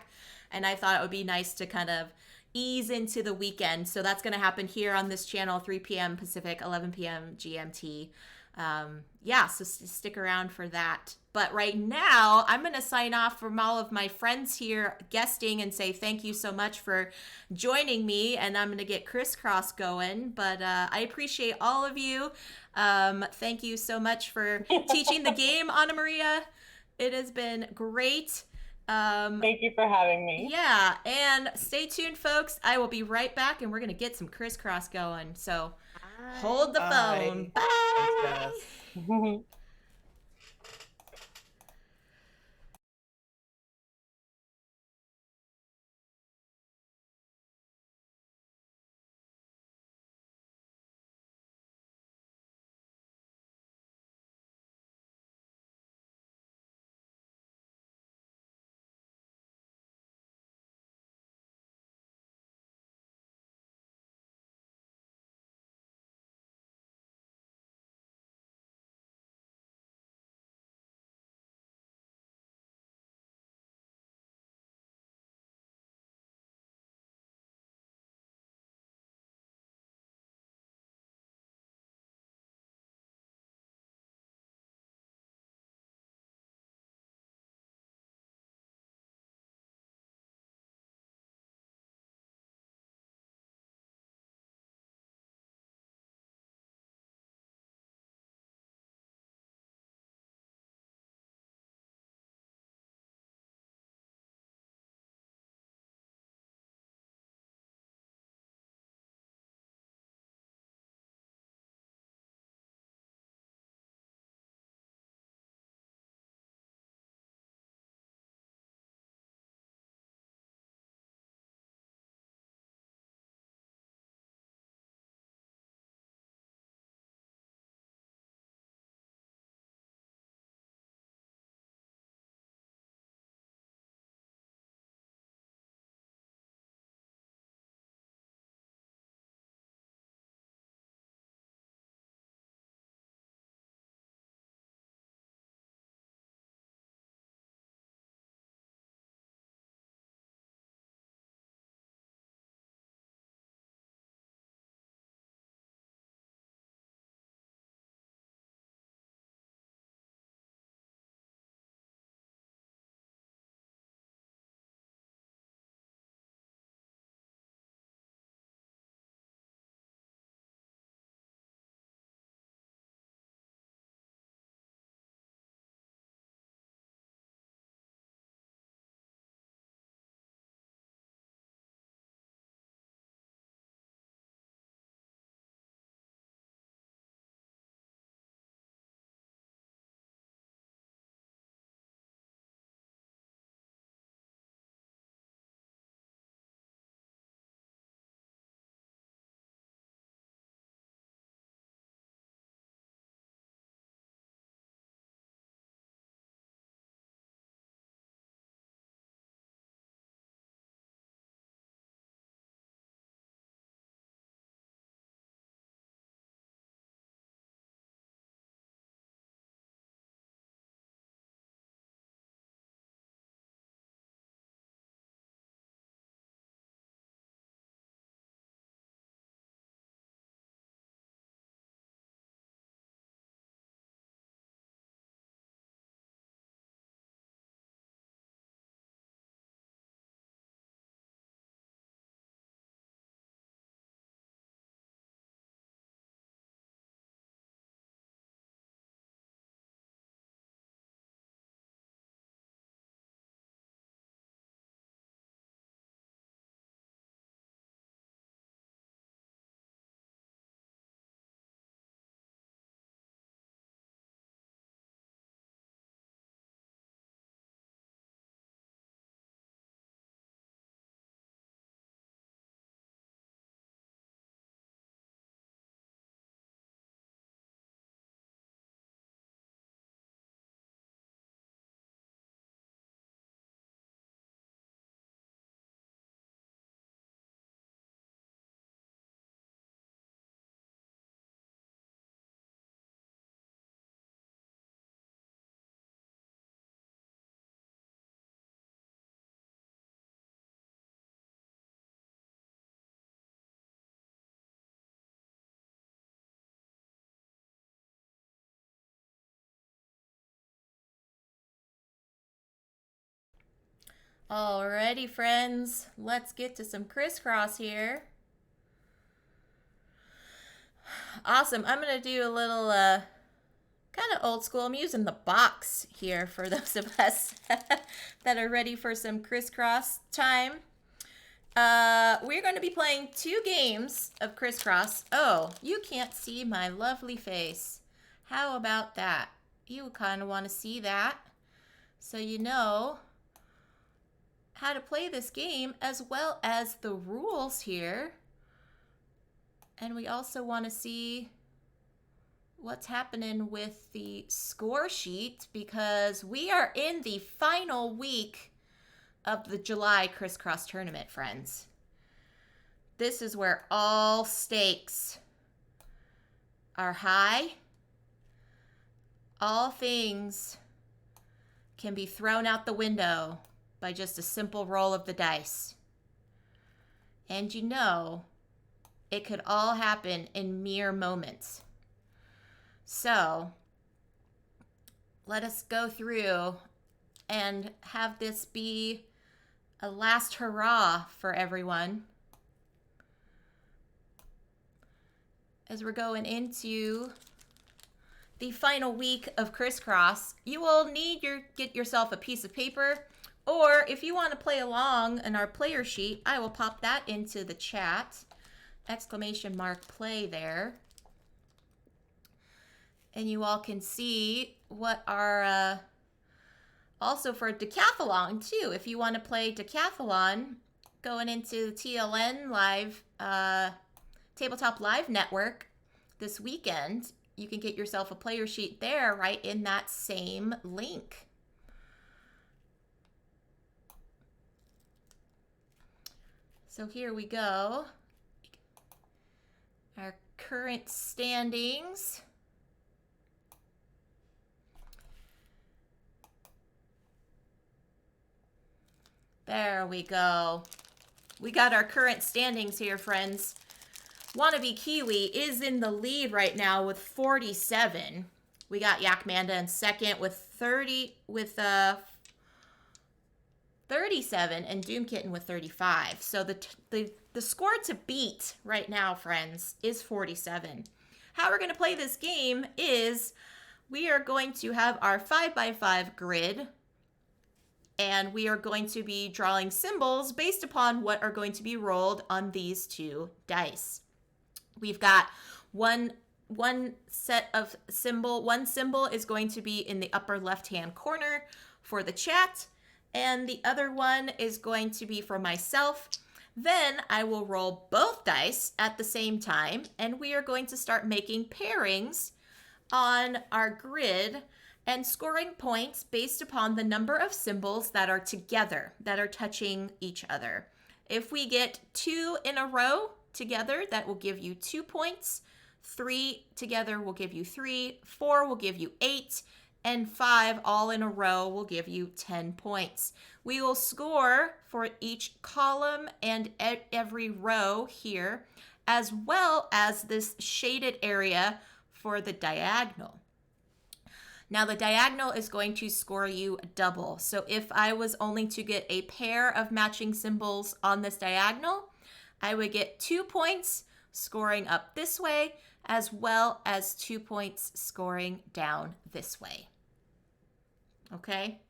And I thought it would be nice to kind of ease into the weekend. So that's going to happen here on this channel, 3 p.m. Pacific, 11 p.m. GMT. Yeah, so stick around for that. But right now, I'm going to sign off from all of my friends here guesting and say thank you so much for joining me. And I'm going to get Crisscross going. But I appreciate all of you. Thank you so much for teaching the game, AnnaMaria. It has been great. Thank you for having me. Yeah, and stay tuned, folks. I will be right back, and we're going to get some Crisscross going. So hold the phone. Bye. Bye. Thanks, Jess. Alrighty, friends. Let's get to some crisscross here. Awesome. I'm going to do a little kind of old school. I'm using the box here for those of us that are ready for some crisscross time. We're going to be playing 2 games of crisscross. Oh, you can't see my lovely face. How about that? You kind of want to see that so you know how to play this game as well as the rules here. And we also want to see what's happening with the score sheet because we are in the final week of the July crisscross tournament, friends. This is where all stakes are high. All things can be thrown out the window by just a simple roll of the dice. And you know, it could all happen in mere moments. So, let us go through and have this be a last hurrah for everyone. As we're going into the final week of crisscross, you will need get yourself a piece of paper, or if you want to play along in our player sheet, I will pop that into the chat. !play there. And you all can see what our, also for decathlon too, if you want to play decathlon, going into the TLN live, Tabletop Live Network this weekend, you can get yourself a player sheet there right in that same link. So here we go. Our current standings. There we go. We got our current standings here, friends. Wannabe Kiwi is in the lead right now with 47. We got Yakmanda in second with 37 and Doom Kitten with 35. So the score to beat right now, friends, is 47. How we're going to play this game is we are going to have our 5x5 grid, and we are going to be drawing symbols based upon what are going to be rolled on these 2 dice. We've got one set of symbol. One symbol is going to be in the upper left-hand corner for the chat, and the other one is going to be for myself. Then I will roll both dice at the same time, and we are going to start making pairings on our grid and scoring points based upon the number of symbols that are together, that are touching each other. If we get 2 in a row together, that will give you 2 points. 3 together will give you 3. 4 will give you 8. And 5 all in a row will give you 10 points. We will score for each column and every row here, as well as this shaded area for the diagonal. Now the diagonal is going to score you double. So if I was only to get a pair of matching symbols on this diagonal, I would get 2 points scoring up this way, as well as 2 points scoring down this way. Okay?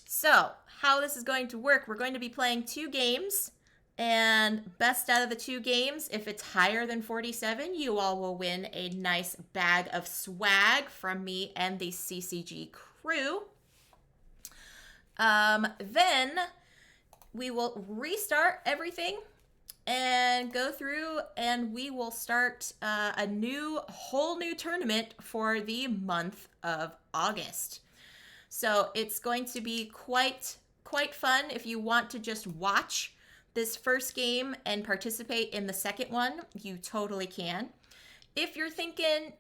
So, how this is going to work, we're going to be playing 2 games, and best out of the 2 games, if it's higher than 47, you all will win a nice bag of swag from me and the CCG crew. Then we will restart everything and go through, and we will start a whole new tournament for the month of August. So it's going to be quite fun. If you want to just watch this first game and participate in the second one, you totally can. If you're thinking,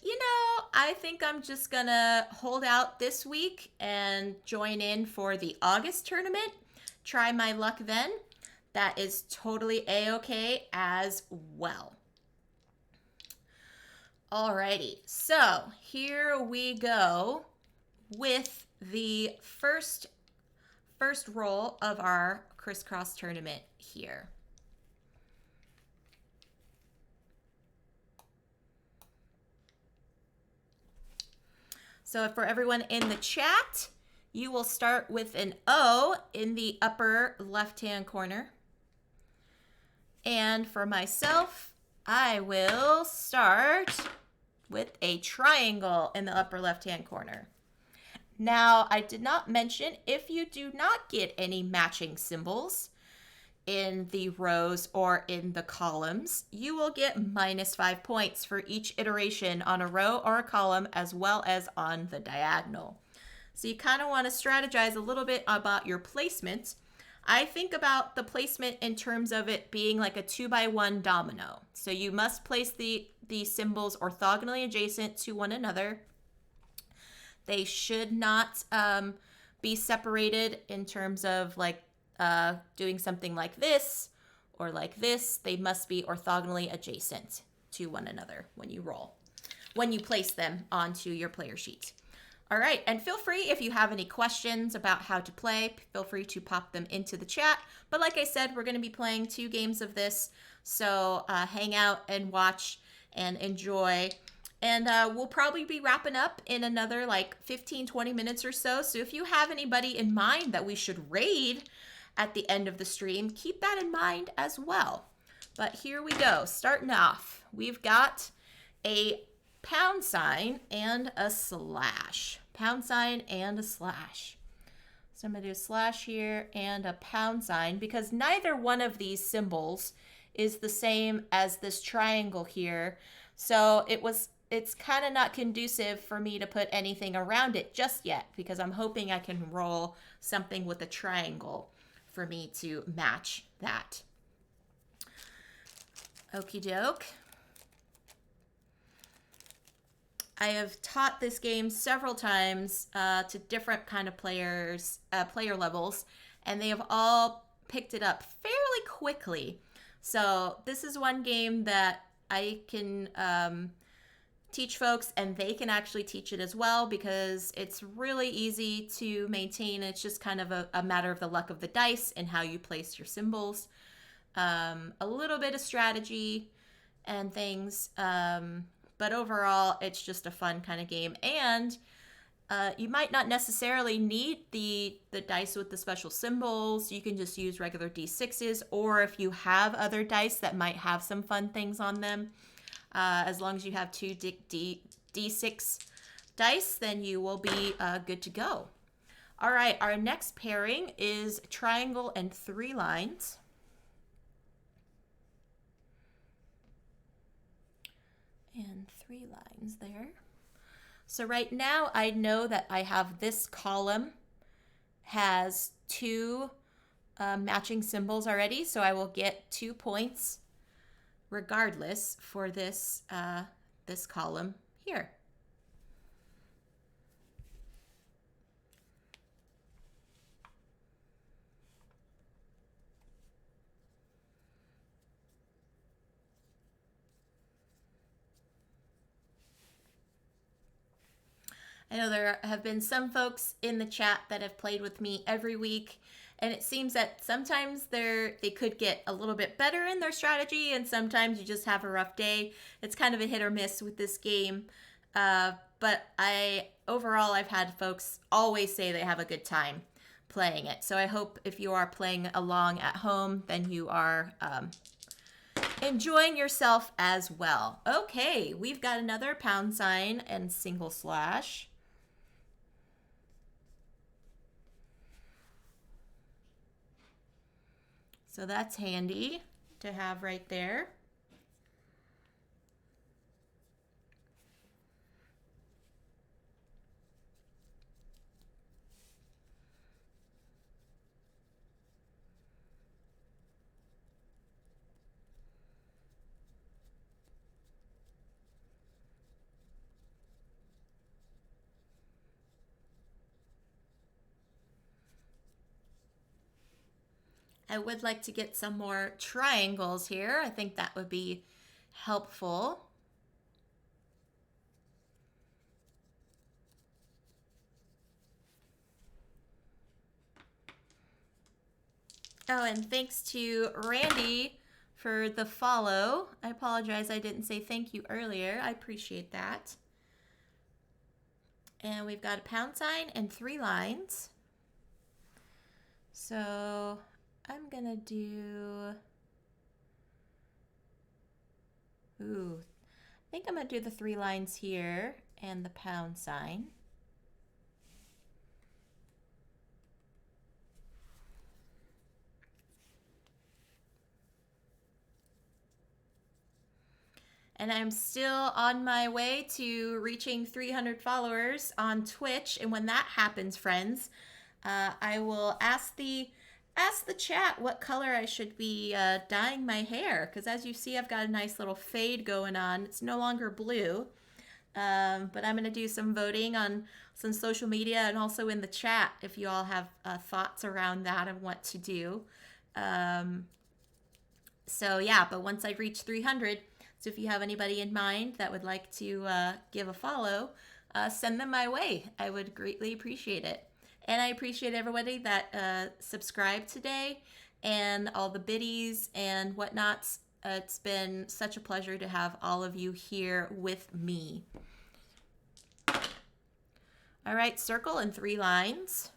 I think I'm just gonna hold out this week and join in for the August tournament, try my luck then. That is totally a-okay as well. Alrighty, so here we go with the first first roll of our crisscross tournament here. So for everyone in the chat, you will start with an O in the upper left-hand corner. And for myself, I will start with a triangle in the upper left-hand corner. Now, I did not mention, if you do not get any matching symbols in the rows or in the columns, you will get -5 points for each iteration on a row or a column, as well as on the diagonal. So you kind of want to strategize a little bit about your placement. I think about the placement in terms of it being like a 2x1 domino. So you must place the symbols orthogonally adjacent to one another. They should not be separated in terms of like doing something like this or like this. They must be orthogonally adjacent to one another when you roll, when you place them onto your player sheet. All right, and feel free if you have any questions about how to play, feel free to pop them into the chat. But like I said, we're going to be playing 2 games of this, so hang out and watch and enjoy. And we'll probably be wrapping up in another like 15-20 minutes or so. So if you have anybody in mind that we should raid at the end of the stream, keep that in mind as well. But here we go. Starting off, we've got a £sign and a slash. £sign and a slash. So I'm going to do a slash here and a £sign because neither one of these symbols is the same as this triangle here. So it's kind of not conducive for me to put anything around it just yet because I'm hoping I can roll something with a triangle for me to match that. Okie doke. I have taught this game several times to different kind of player levels, and they have all picked it up fairly quickly. So this is one game that I can teach folks, and they can actually teach it as well because it's really easy to maintain. It's just kind of a matter of the luck of the dice and how you place your symbols. A little bit of strategy and things. But overall, it's just a fun kind of game. And you might not necessarily need the dice with the special symbols. You can just use regular D6s. Or if you have other dice that might have some fun things on them, as long as you have 2 D6 dice, then you will be good to go. All right, our next pairing is triangle and 3 lines. And 3 lines there. So right now I know that I have this column has 2 matching symbols already, so I will get 2 points regardless for this this column here. I know there have been some folks in the chat that have played with me every week, and it seems that sometimes they could get a little bit better in their strategy, and sometimes you just have a rough day. It's kind of a hit or miss with this game, but overall I've had folks always say they have a good time playing it. So I hope if you are playing along at home, then you are enjoying yourself as well. Okay, we've got another £sign and single slash. So that's handy to have right there. I would like to get some more triangles here. I think that would be helpful. Oh, and thanks to Randy for the follow. I apologize I didn't say thank you earlier. I appreciate that. And we've got a pound sign and 3 lines. So I'm gonna do, I think I'm gonna do the 3 lines here and the pound sign. And I'm still on my way to reaching 300 followers on Twitch. And when that happens, friends, I will ask the chat what color I should be dyeing my hair. Because as you see, I've got a nice little fade going on. It's no longer blue. But I'm going to do some voting on some social media and also in the chat if you all have thoughts around that and what to do. So yeah, but once I reach 300, so if you have anybody in mind that would like to give a follow, send them my way. I would greatly appreciate it. And I appreciate everybody that subscribed today and all the biddies and whatnots. It's been such a pleasure to have all of you here with me. All right, circle and 3 lines.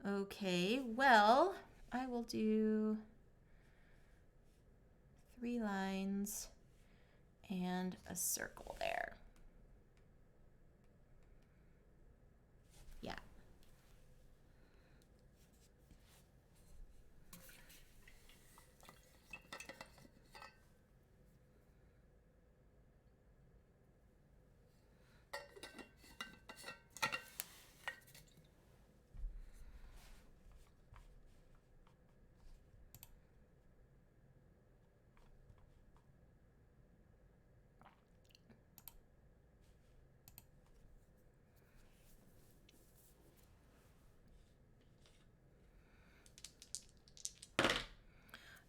Okay, well, I will do 3 lines and a circle there. Yeah.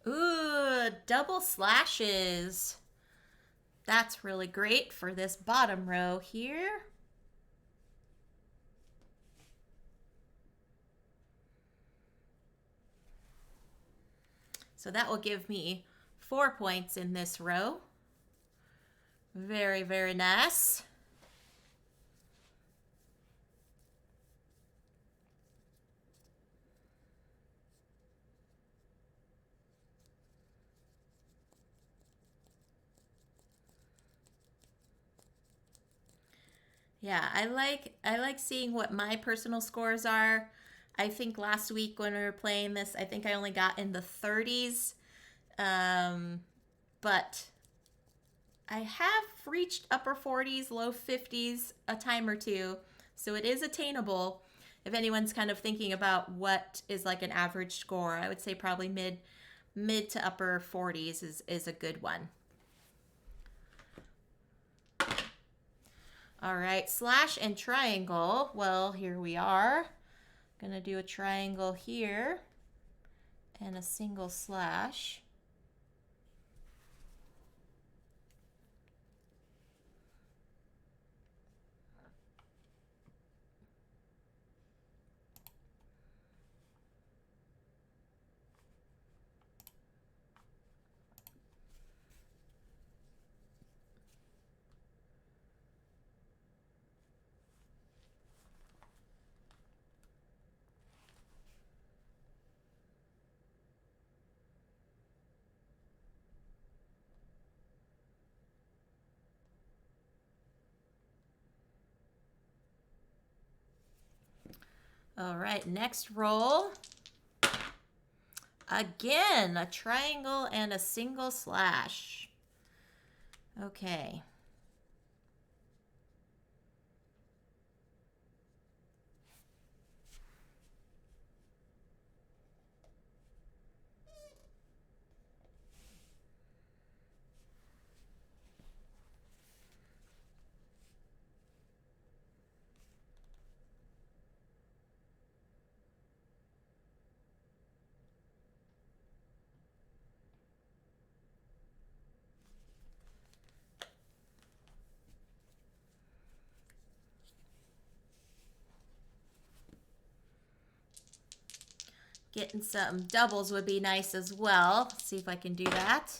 Ooh, double slashes. That's really great for this bottom row here. So that will give me 4 points in this row. Very, very nice. Yeah, I like seeing what my personal scores are. I think last week when we were playing this, I think I only got in the 30s. But I have reached upper 40s, low 50s a time or two. So it is attainable. If anyone's kind of thinking about what is like an average score, I would say probably mid to upper 40s is a good one. All right, slash and triangle. Well, here we are. Gonna do a triangle here and a single slash. All right, next roll. Again, a triangle and a single slash. Okay. Getting some doubles would be nice as well. Let's see if I can do that.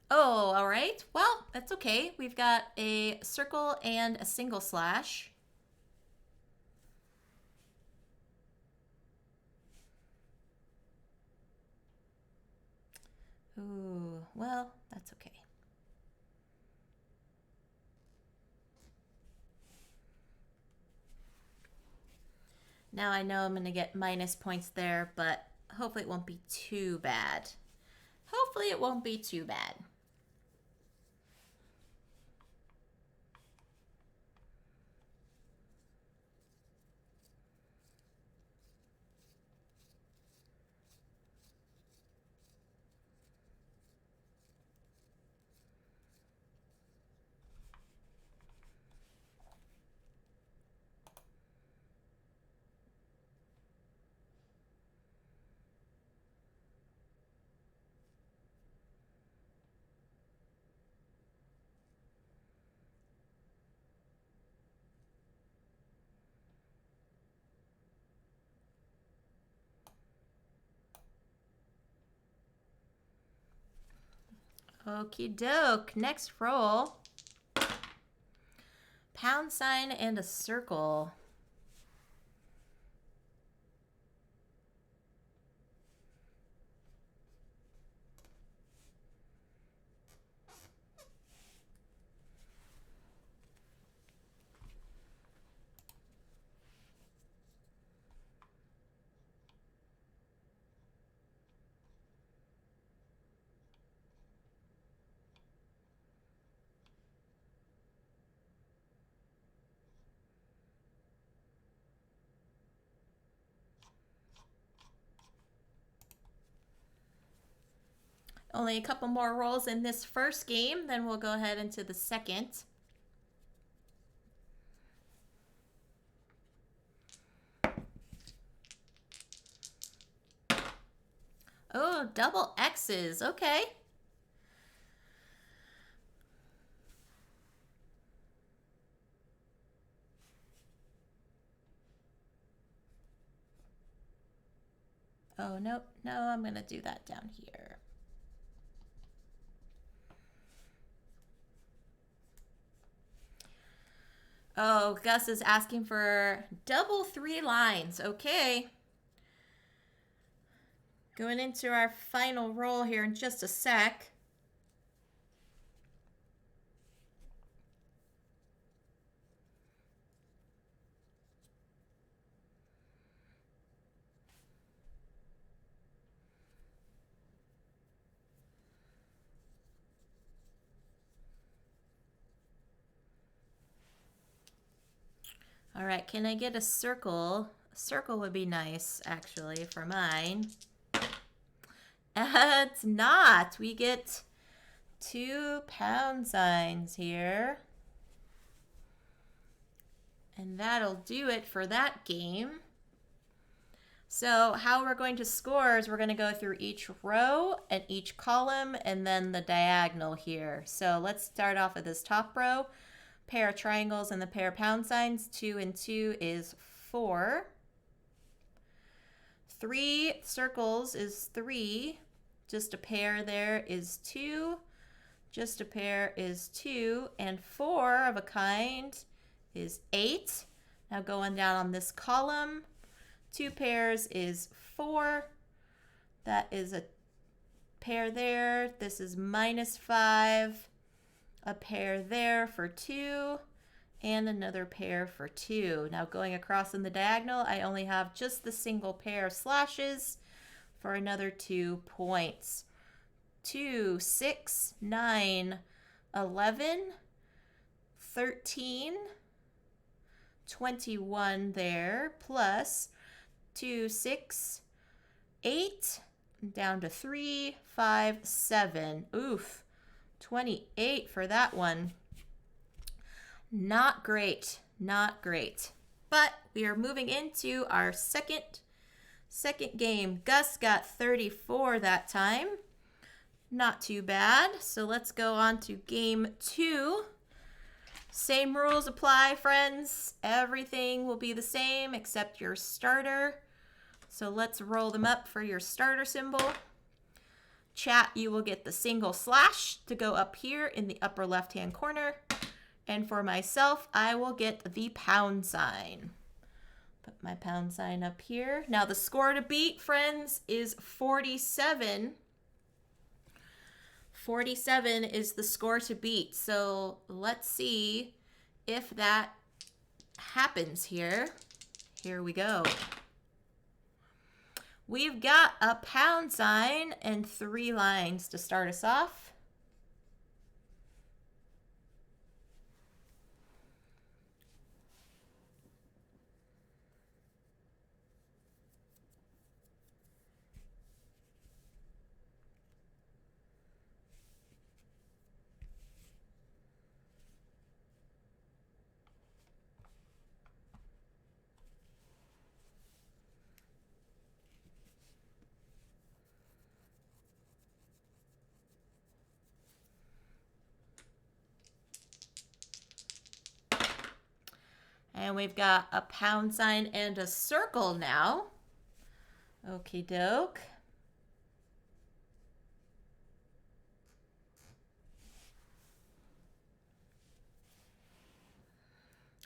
Oh, all right. Well, that's okay. We've got a circle and a single slash. Ooh, well, that's okay. Now I know I'm going to get minus points there, but hopefully it won't be too bad. Hopefully it won't be too bad. Okie doke. Next roll. Pound sign and a circle. Only a couple more rolls in this first game, then we'll go ahead into the second. Oh, double X's. Okay. Oh, nope. No, I'm going to do that down here. Oh, Gus is asking for double 3 lines. Okay. Going into our final roll here in just a sec. All right, can I get a circle? A circle would be nice, actually, for mine. It's not. We get 2 pound signs here. And that'll do it for that game. So how we're going to score is we're going to go through each row and each column and then the diagonal here. So let's start off with this top row. Pair of triangles and the pair of pound signs. 2 and 2 is 4. 3 circles is 3. Just a pair there is 2. Just a pair is 2. And 4 of a kind is 8. Now going down on this column, 2 pairs is 4. That is a pair there. This is minus 5. A pair there for 2. And another pair for 2. Now going across in the diagonal, I only have just the single pair of slashes for another 2 points. 2, 6, 9, 11, 13, 21 there, plus 2, 6, 8, down to 3, 5, 7. Oof, 28 for that one. Not great, not great. But we are moving into our second game. Gus got 34 that time. Not too bad. So let's go on to game 2. Same rules apply, friends. Everything will be the same except your starter. So let's roll them up for your starter symbol. Chat, you will get the single slash to go up here in the upper left-hand corner. And for myself, I will get the pound sign. Put my pound sign up here. Now the score to beat, friends, is 47. 47 is the score to beat. So let's see if that happens here. Here we go. We've got a pound sign and 3 lines to start us off. And we've got a pound sign and a circle now. Okie doke.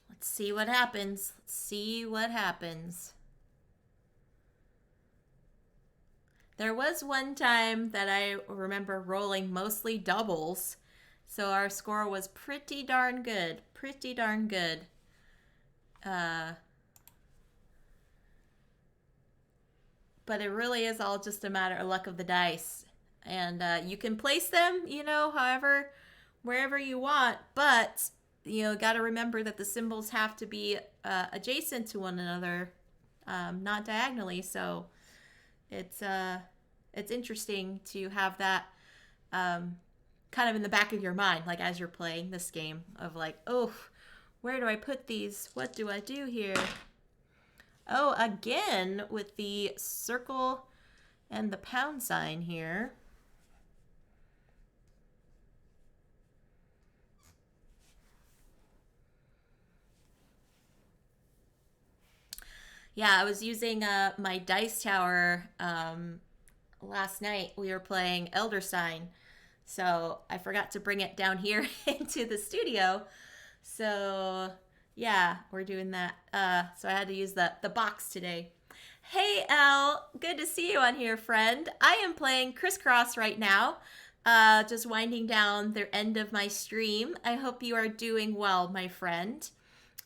Let's see what happens. Let's see what happens. There was one time that I remember rolling mostly doubles, so our score was pretty darn good. Pretty darn good. But it really is all just a matter of luck of the dice. And you can place them, you know, however, wherever you want. But, you know, got to remember that the symbols have to be adjacent to one another, not diagonally. So it's interesting to have that kind of in the back of your mind, like as you're playing this game of like, oh, where do I put these? What do I do here? Oh, again with the circle and the pound sign here. Yeah, I was using my dice tower last night. We were playing Elder Sign, so I forgot to bring it down here into the studio. So yeah, we're doing that. So I had to use the box today. Hey, Elle, good to see you on here, friend. I am playing Crisscross right now. Just winding down the end of my stream. I hope you are doing well, my friend.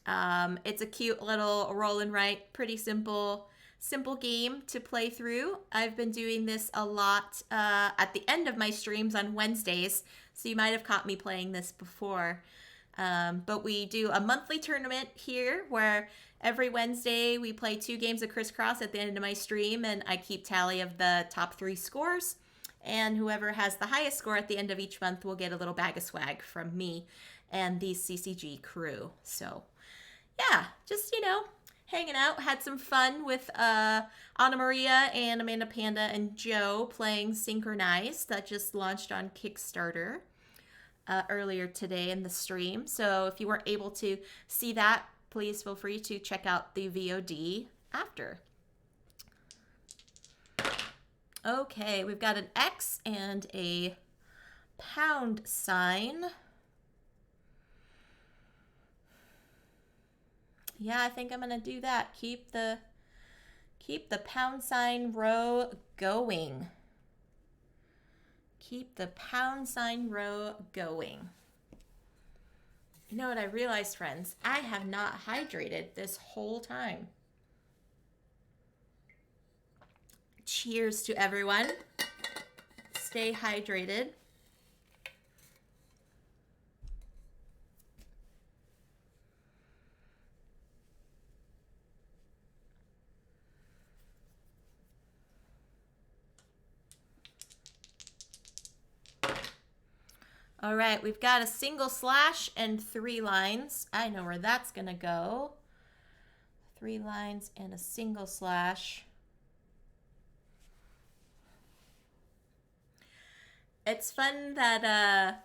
It's a cute little roll and write, pretty simple game to play through. I've been doing this a lot at the end of my streams on Wednesdays, so you might have caught me playing this before. But we do a monthly tournament here where every Wednesday we play 2 games of Crisscross at the end of my stream, and I keep tally of the top 3 scores. And whoever has the highest score at the end of each month will get a little bag of swag from me and the CCG crew. So yeah, just, you know, hanging out. Had some fun with AnnaMaria and Amanda Panda and Joe playing Synchronized. That just launched on Kickstarter earlier today in the stream. So if you weren't able to see that, please feel free to check out the VOD after. Okay, we've got an X and a pound sign. Yeah, I think I'm gonna do that. Keep the pound sign row going. Keep the pound sign row going. You know what I realized, friends? I have not hydrated this whole time. Cheers to everyone. Stay hydrated. All right, we've got a single slash and 3 lines. I know where that's gonna go. 3 lines and a single slash. It's fun that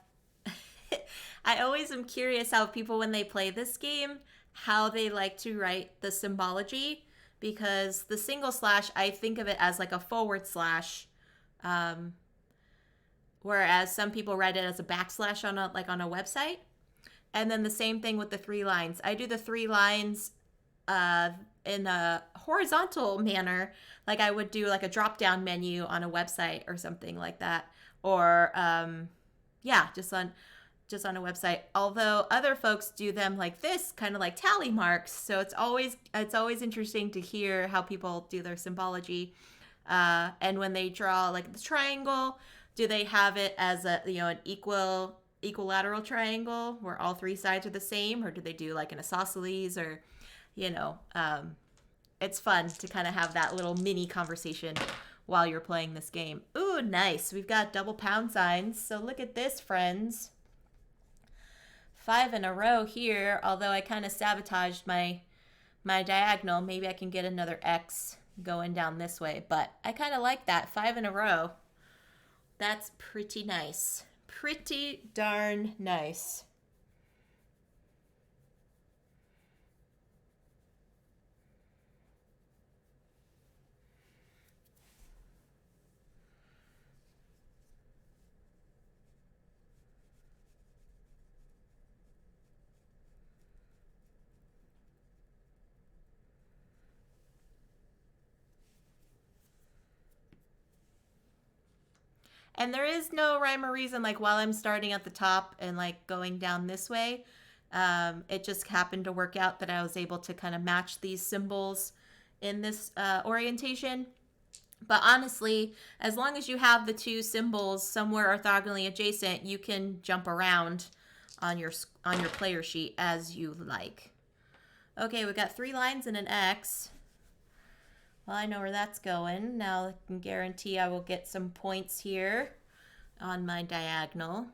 I always am curious how people, when they play this game, how they like to write the symbology, because the single slash, I think of it as like a forward slash, whereas some people write it as a backslash on a website. And then the same thing with the 3 lines. I do the 3 lines in a horizontal manner, like I would do like a drop down menu on a website or something like that, or just on a website. Although other folks do them like this, kind of like tally marks. So it's always interesting to hear how people do their symbology. And when they draw like the triangle, do they have it as an equilateral triangle where all 3 sides are the same, or do they do like an isosceles, or it's fun to kind of have that little mini conversation while you're playing this game. Ooh, nice. We've got double pound signs. So look at this, friends. 5 in a row here, although I kind of sabotaged my diagonal. Maybe I can get another X going down this way, but I kind of like that. 5 in a row. That's pretty nice. Pretty darn nice. And there is no rhyme or reason, like while I'm starting at the top and like going down this way, it just happened to work out that I was able to kind of match these symbols in this orientation. But honestly, as long as you have the 2 symbols somewhere orthogonally adjacent, you can jump around on your player sheet as you like. Okay, we got 3 lines and an X. Well, I know where that's going. Now I can guarantee I will get some points here on my diagonal.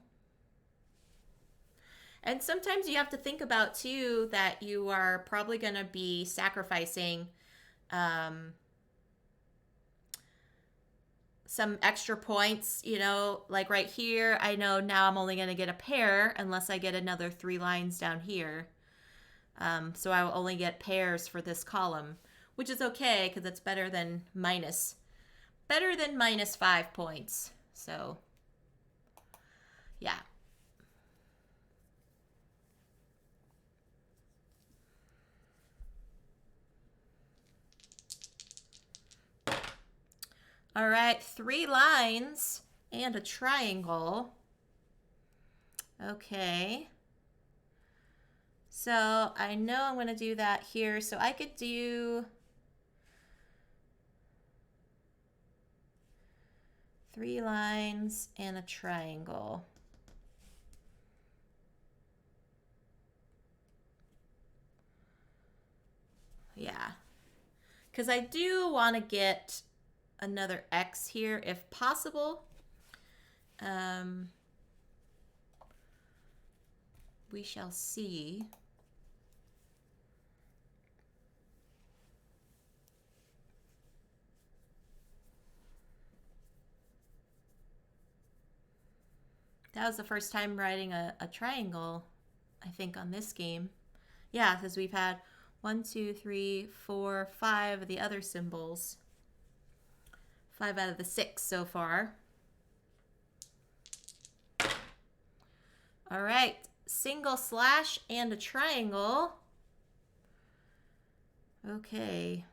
And sometimes you have to think about, too, that you are probably going to be sacrificing some extra points, like right here. I know now I'm only going to get a pair unless I get another 3 lines down here. So I will only get pairs for this column, which is okay because it's better than minus 5 points. So, yeah. All right, 3 lines and a triangle. Okay. So I know I'm going to do that here. So I could do 3 lines and a triangle. Yeah. Because I do want to get another X here if possible. We shall see. That was the first time writing a triangle, I think, on this game. Yeah, because we've had 1, 2, 3, 4, 5 of the other symbols. 5 out of the 6 so far. All right, single slash and a triangle. Okay.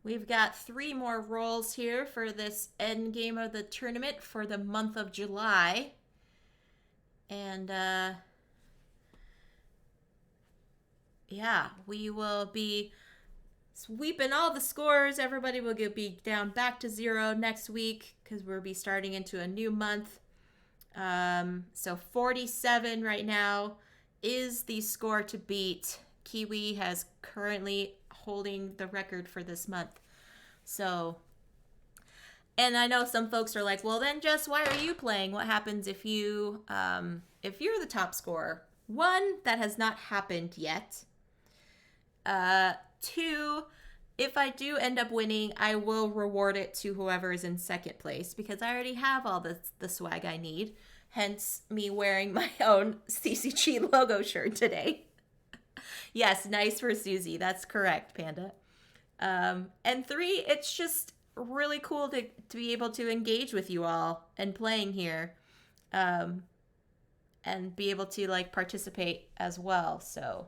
We've got 3 more rolls here for this end game of the tournament for the month of July. And yeah, we will be sweeping all the scores. Everybody will be down back to 0 next week because we'll be starting into a new month. So 47 right now is the score to beat. Kiwi has currently holding the record for this month. So, and I know some folks are like, well, then Jess, why are you playing? What happens if you're the top scorer? One, that has not happened yet. Two, if I do end up winning, I will reward it to whoever is in second place because I already have all the swag I need. Hence me wearing my own CCG logo shirt today. Yes, nice for Susie. That's correct, Panda. And three, it's just really cool to be able to engage with you all and playing here. And be able to like participate as well. So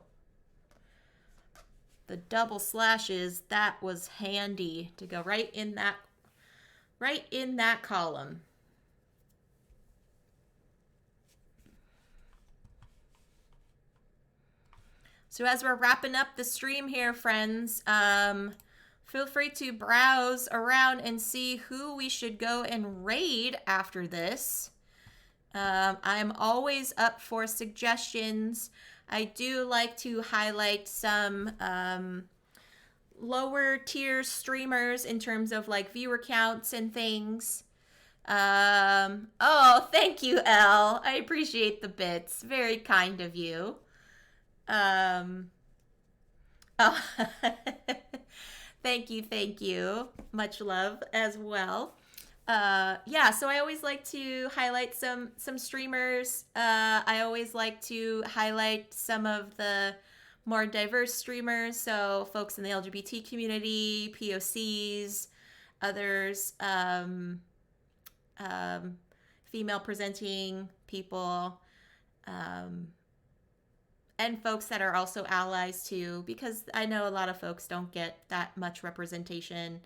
the double slashes, that was handy to go right in that column. So as we're wrapping up the stream here, friends, feel free to browse around and see who we should go and raid after this. I'm always up for suggestions. I do like to highlight some lower tier streamers in terms of like viewer counts and things. Oh, thank you, Elle. I appreciate the bits. Very kind of you. Oh. Thank you. Much love as well. Yeah, so I always like to highlight some streamers. I always like to highlight some of the more diverse streamers, so folks in the LGBT community, POCs, others, female presenting people, and folks that are also allies too, because I know a lot of folks don't get that much representation,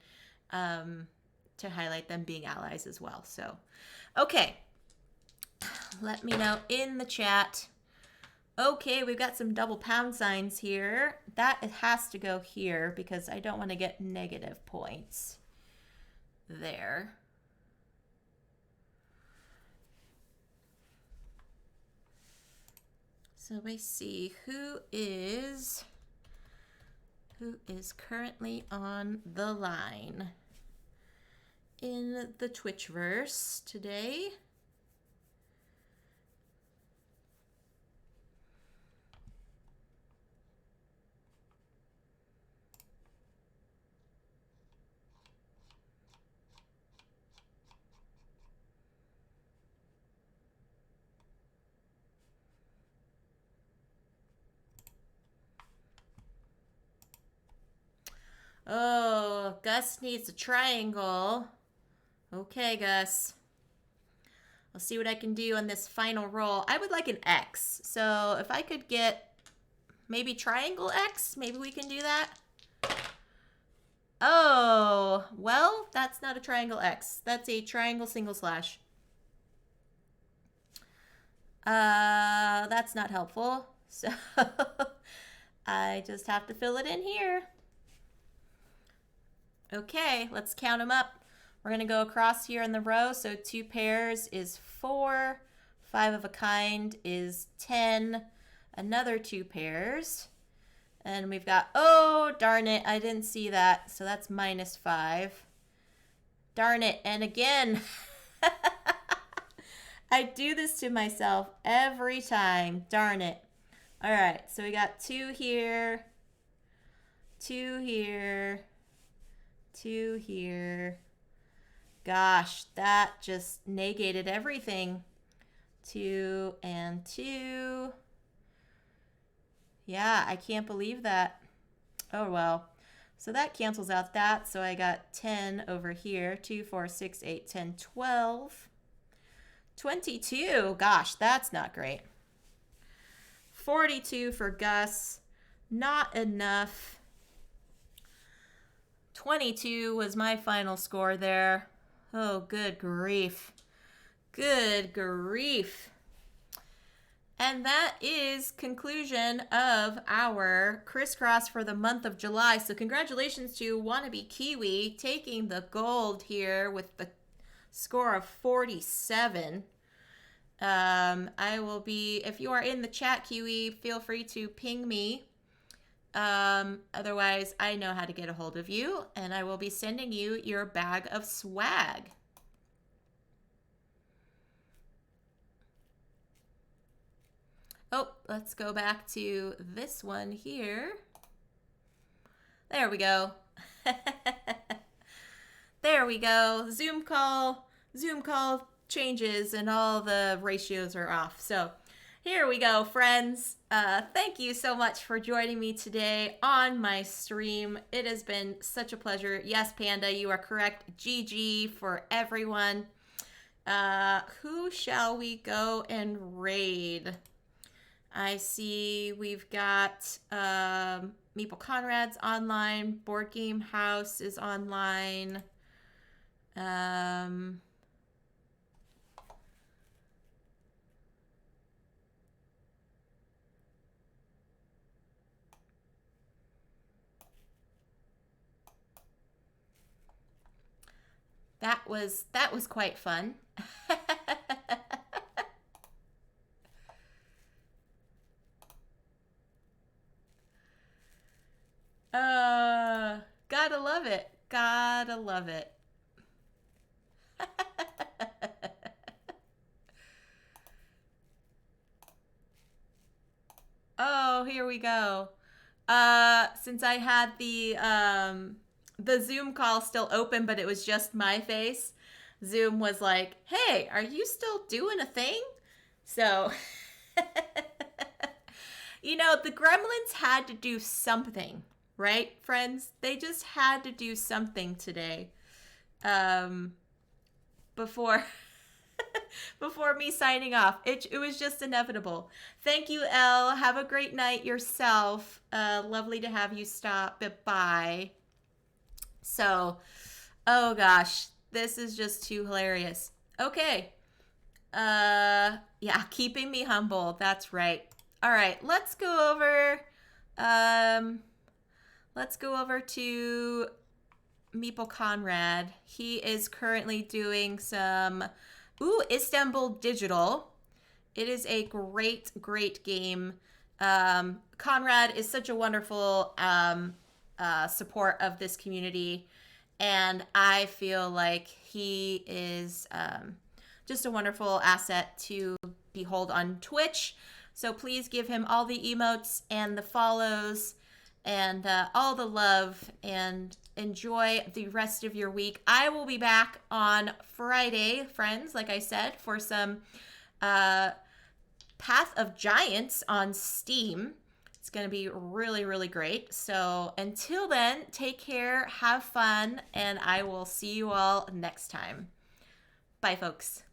to highlight them being allies as well. So, okay. Let me know in the chat. Okay, we've got some double pound signs here. That it has to go here because I don't want to get negative points there. So we see who is currently on the line in the Twitchverse today. Oh, Gus needs a triangle. Okay, Gus. I'll see what I can do on this final roll. I would like an X. So if I could get maybe triangle X, maybe we can do that. Oh, well, that's not a triangle X. That's a triangle single slash. That's not helpful. So I just have to fill it in here. Okay, let's count them up. We're going to go across here in the row. So 2 pairs is 4. 5 of a kind is 10. Another 2 pairs. And we've got, oh, darn it, I didn't see that. So that's -5. Darn it. And again, I do this to myself every time. Darn it. All right, so we got 2 here, 2 here, 2 here. Gosh, that just negated everything. 2 and 2. Yeah, I can't believe that. Oh, well. So that cancels out that. So I got 10 over here. 2, 4, 6, 8, 10, 12. 22. Gosh, that's not great. 42 for Gus. Not enough. 22 was my final score there. Oh, good grief. Good grief. And that is conclusion of our crisscross for the month of July. So congratulations to Wannabe Kiwi taking the gold here with the score of 47. I will be, if you are in the chat, Kiwi, feel free to ping me. Otherwise, I know how to get a hold of you, and I will be sending you your bag of swag. Oh, let's go back to this one here. There we go. There we go. Zoom call changes and all the ratios are off. So here we go, friends. Thank you so much for joining me today on my stream. It has been such a pleasure. Yes, Panda, you are correct. GG for everyone. Who shall we go and raid? I see we've got Meeple Conrad's online. Board Game House is online. That was quite fun. Gotta love it. Gotta love it. Oh, here we go. Since I had the Zoom call still open, but it was just my face, Zoom was like, "Hey, are you still doing a thing?" So, you know, the Gremlins had to do something, right, friends? They just had to do something today. Before before me signing off. It was just inevitable. Thank you, Elle. Have a great night yourself. Lovely to have you stop by. So, oh gosh, this is just too hilarious. Okay. Yeah, keeping me humble. That's right. All right, let's go over to Meeple Conrad. He is currently doing some Istanbul Digital. It is a great, great game. Conrad is such a wonderful support of this community, and I feel like he is just a wonderful asset to behold on Twitch. So please give him all the emotes and the follows and all the love, and enjoy the rest of your week. I will be back on Friday, friends, like I said, for some Path of Giants on Steam. It's going to be really, really great. So until then, take care, have fun, and I will see you all next time. Bye, folks.